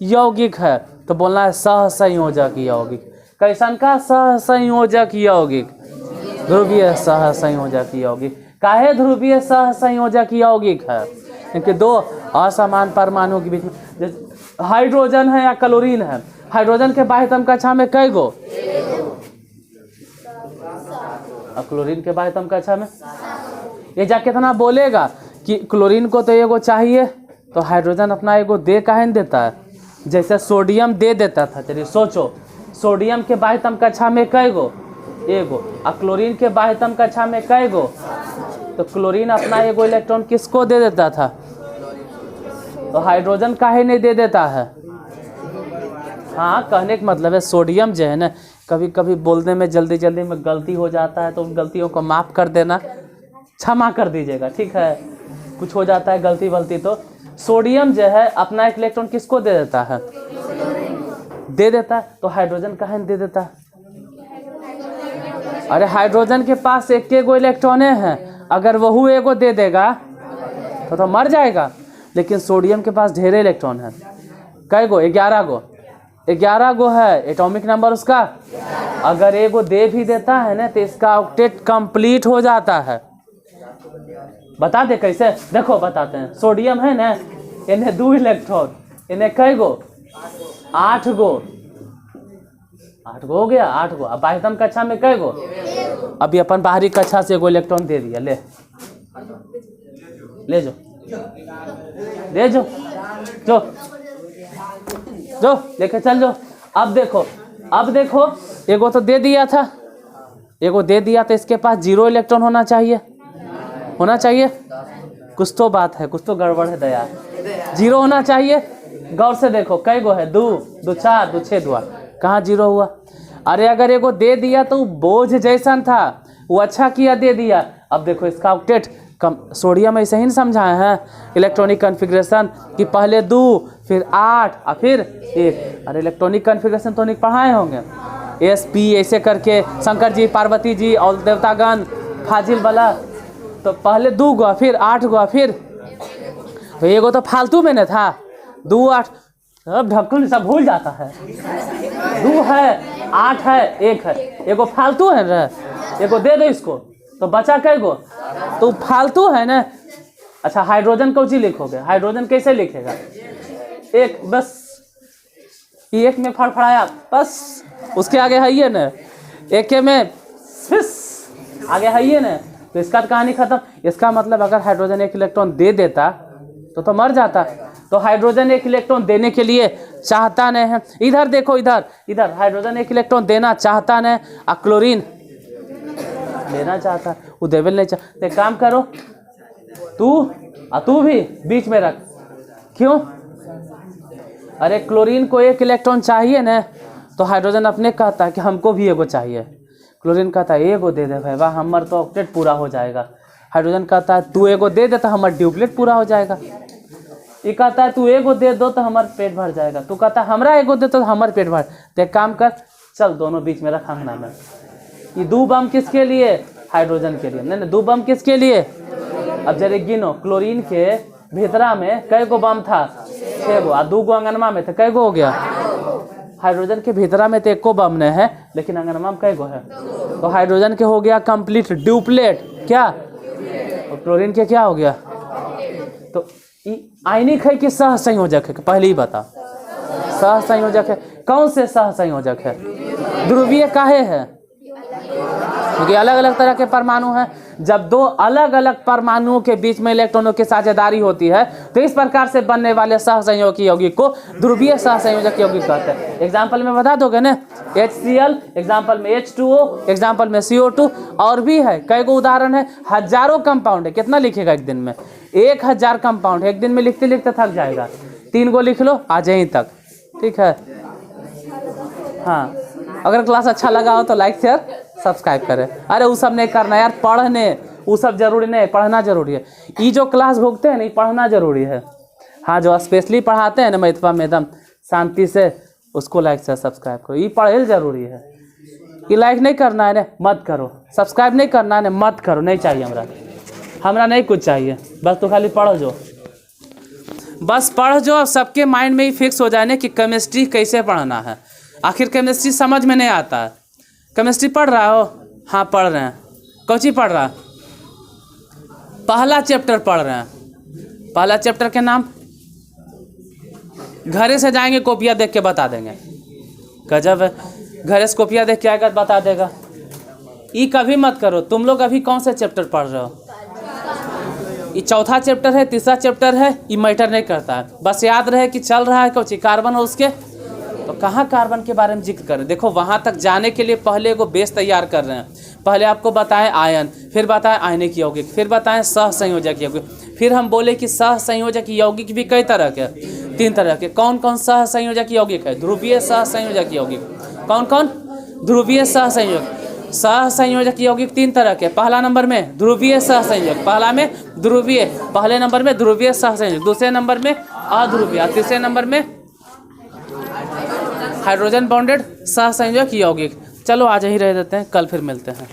यौगिक है? तो बोलना है सहसंयोजक यौगिक। कैसन का सहसंयोजक यौगिक? ध्रुवीय सहसंयोजक यौगिक। काहे ध्रुवीय सहसंयोजक यौगिक है? क्योंकि 2 असमान परमाणुओं के बीच में, हाइड्रोजन है या क्लोरीन है, हाइड्रोजन के बाह्यतम कक्षा में कई गो? क्लोरीन के बाह्यतम कक्षा में ये जा कितना बोलेगा कि क्लोरीन को तो एगो चाहिए, तो हाइड्रोजन अपना एगो दे काहे नहीं देता है? जैसे सोडियम दे देता था। चलिए सोचो, सोडियम के बाह्यतम कक्षा में कई गो? एगो। और क्लोरीन के बाह्यतम कक्षा में कई गो? तो क्लोरीन अपना एगो इलेक्ट्रॉन किसको दे देता था? तो हाइड्रोजन काहे नहीं दे देता है? हाँ, कहने का मतलब है सोडियम जो है ना, कभी कभी बोलने में जल्दी में गलती हो जाता है, तो उन गलतियों को माफ़ कर देना, क्षमा कर दीजिएगा, ठीक है? कुछ हो जाता है गलती तो सोडियम जो है अपना एक इलेक्ट्रॉन किसको दे देता है? दे देता है। तो हाइड्रोजन काहे नहीं दे देता है? अरे हाइड्रोजन के पास एक गो इलेक्ट्रॉन है, अगर वह एगो दे देगा तो मर जाएगा। लेकिन सोडियम के पास ढेरे इलेक्ट्रॉन है। कई गो? 11 गो। 11 गो है एटॉमिक नंबर उसका। अगर एगो दे भी देता है ना तो इसका ऑक्टेट कंप्लीट हो जाता है। बता दे कैसे, देखो बताते हैं। सोडियम है ना, इन्हें 2 इलेक्ट्रॉन, इन्हें कई गो, 8 गो, 8 गो हो गया, 8 गो। अब बाह्यतम कक्षा में कई गो, अभी अपन बाहरी कक्षा से एगो इलेक्ट्रॉन दे दिया, ले ले जो, ले जो जो जो लेके चल जो। अब देखो एगो तो दे दिया था, एगो दे दिया तो इसके पास 0 इलेक्ट्रॉन होना चाहिए, होना चाहिए। कुछ तो बात है, कुछ तो गड़बड़ है दया। 0 होना चाहिए। गौर से देखो कई गो है, 2 2 4 2 6 2 कहाँ 0 हुआ। अरे अगर एगो दे दिया तो बोझ जैसन था, वो अच्छा किया दे दिया। अब देखो इसका ऑक्टेट कम, सोडियम ऐसे ही समझाए हैं इलेक्ट्रॉनिक कॉन्फ़िगरेशन कि पहले 2 फिर 8 और फिर 1। अरे इलेक्ट्रॉनिक कॉन्फ़िगरेशन तो नहीं पढ़ाए होंगे, SP ऐसे करके शंकर जी पार्वती जी और देवतागण फाजिल वाला। तो पहले 2 गो फिर 8 गो, फिर तो एगो तो फालतू में न था 2 8। अब ढक्कन सब भूल जाता है, 2 है 8 है 1 है, एगो फालतू है ना, एगो दे दो इसको तो बचा कई गो, तो फालतू है ना। अच्छा हाइड्रोजन कौन सी लिखोगे, हाइड्रोजन कैसे लिखेगा, 1 बस, 1 में फड़फड़ाया बस, उसके आगे है ये ना, 1 में फिस आगे है ये ना, तो इसका तो कहानी खत्म। इसका मतलब अगर हाइड्रोजन 1 इलेक्ट्रॉन दे देता तो मर जाता। तो हाइड्रोजन 1 इलेक्ट्रॉन देने के लिए चाहता नहीं है। इधर देखो, इधर हाइड्रोजन 1 इलेक्ट्रॉन देना चाहता नहीं, और क्लोरीन लेना चाहता, वो देवल नहीं चाहता। एक काम करो, तू भी बीच में रख। क्यों? अरे क्लोरीन को 1 इलेक्ट्रॉन चाहिए ना, तो हाइड्रोजन अपने कहता है कि हमको भी एगो चाहिए। क्लोरीन कहता है एगो दे दे भाई, वाह हमार तो ऑक्टेट पूरा हो जाएगा। हाइड्रोजन कहता है तू एगो दे दे तो हमार ड्यूप्लेट पूरा हो जाएगा। ये कहता है तू एगो दे दो तो हमार पेट भर जाएगा। तू कहता है हमरा एगो दे तो हमार पेट भर। तो एक काम कर, चल दोनों बीच में रख अंगना में। ये 2 बम किसके लिए, हाइड्रोजन के लिए। नहीं 2 बम किसके लिए। अब जरा गिनो, क्लोरीन के भीतरा में कई गो बम था, 6 गो, और 2 गो अंगनमा में तो कई गो हो गया। हाइड्रोजन के भीतरा में तो 1 को बम नहीं है, लेकिन अंगनमा में कई गो है। तो हाइड्रोजन के हो गया कंप्लीट ड्यूप्लेट, क्या, और क्लोरीन के क्या हो गया। तो आयनिक है कि सह संयोजक है, पहले ही बता। सह संयोजक है। कौन से सह संयोजक है, ध्रुवीय काहे है, क्योंकि अलग अलग तरह के परमाणु हैं। जब 2 अलग अलग परमाणुओं के बीच में इलेक्ट्रॉनों की साझेदारी होती है तो इस प्रकार से बनने वाले सहसंयोगी यौगिक को ध्रुवीय सहसंयोजक यौगिक कहते हैं। एग्जाम्पल में बता दोगे ना, HCl, एग्जाम्पल में H2O, एग्जाम्पल में CO2, और भी है कई गो उदाहरण है। हजारों कंपाउंड है, कितना लिखेगा एक दिन में, 1000 कंपाउंड एक दिन में लिखते लिखते थक जाएगा। 3 गो लिख लो आज यहीं तक, ठीक है। हाँ, अगर क्लास अच्छा लगा हो तो लाइक शेयर सब्सक्राइब करें। अरे वो सब नहीं करना यार, पढ़ने वो सब जरूरी नहीं, पढ़ना जरूरी है। ये जो क्लास भोगते हैं नहीं, पढ़ना जरूरी है। हाँ, जो स्पेशली पढ़ाते हैं ना मैथवा में एकदम शांति से, उसको लाइक शेयर सब्सक्राइब करो। ये पढ़े जरूरी है। ये लाइक नहीं करना है ना, मत करो। सब्सक्राइब नहीं करना है ना, मत करो। नहीं चाहिए हमरा नहीं कुछ चाहिए, बस तो खाली पढ़ो जो, बस पढ़ जो। सबके माइंड में ही फिक्स हो जाए ना कि केमिस्ट्री कैसे पढ़ना है। आखिर केमिस्ट्री समझ में नहीं आता है। केमिस्ट्री पढ़ रहा हो, हाँ पढ़ रहे हैं। कौन सी पढ़ रहा, पहला चैप्टर पढ़ रहे हैं। पहला चैप्टर के नाम, घरे से जाएंगे कॉपियाँ देख के बता देंगे। गजब है, घरे से कॉपियाँ देख के आएगा बता देगा। ये कभी मत करो। तुम लोग अभी कौन से चैप्टर पढ़ रहे हो, ये चौथा चैप्टर है, तीसरा चैप्टर है, ये मैटर नहीं करता है। बस याद रहे कि चल रहा है कौन सी कार्बन हो उसके, तो कहाँ कार्बन के बारे में जिक्र करें। देखो वहाँ तक जाने के लिए पहले एगो बेस तैयार कर रहे हैं। पहले आपको बताएं आयन, फिर बताएं आयनिक यौगिक, फिर बताएं सहसंयोजक यौगिक, फिर हम बोले कि सहसंयोजक यौगिक भी कई तरह के, 3 तरह के। कौन कौन सहसंयोजक यौगिक है, ध्रुवीय सहसंयोजक यौगिक। कौन कौन, ध्रुवीय सहसंयोजक। सहसंयोजक यौगिक 3 तरह के। पहला नंबर में ध्रुवीय सहसंयोजक, पहला में ध्रुवीय, पहले नंबर में ध्रुवीय सहसंयोजक, दूसरे नंबर में अध्रुवीय, तीसरे नंबर में हाइड्रोजन बॉन्डेड सहसंयोजक यौगिक। चलो आज ही रह देते हैं, कल फिर मिलते हैं।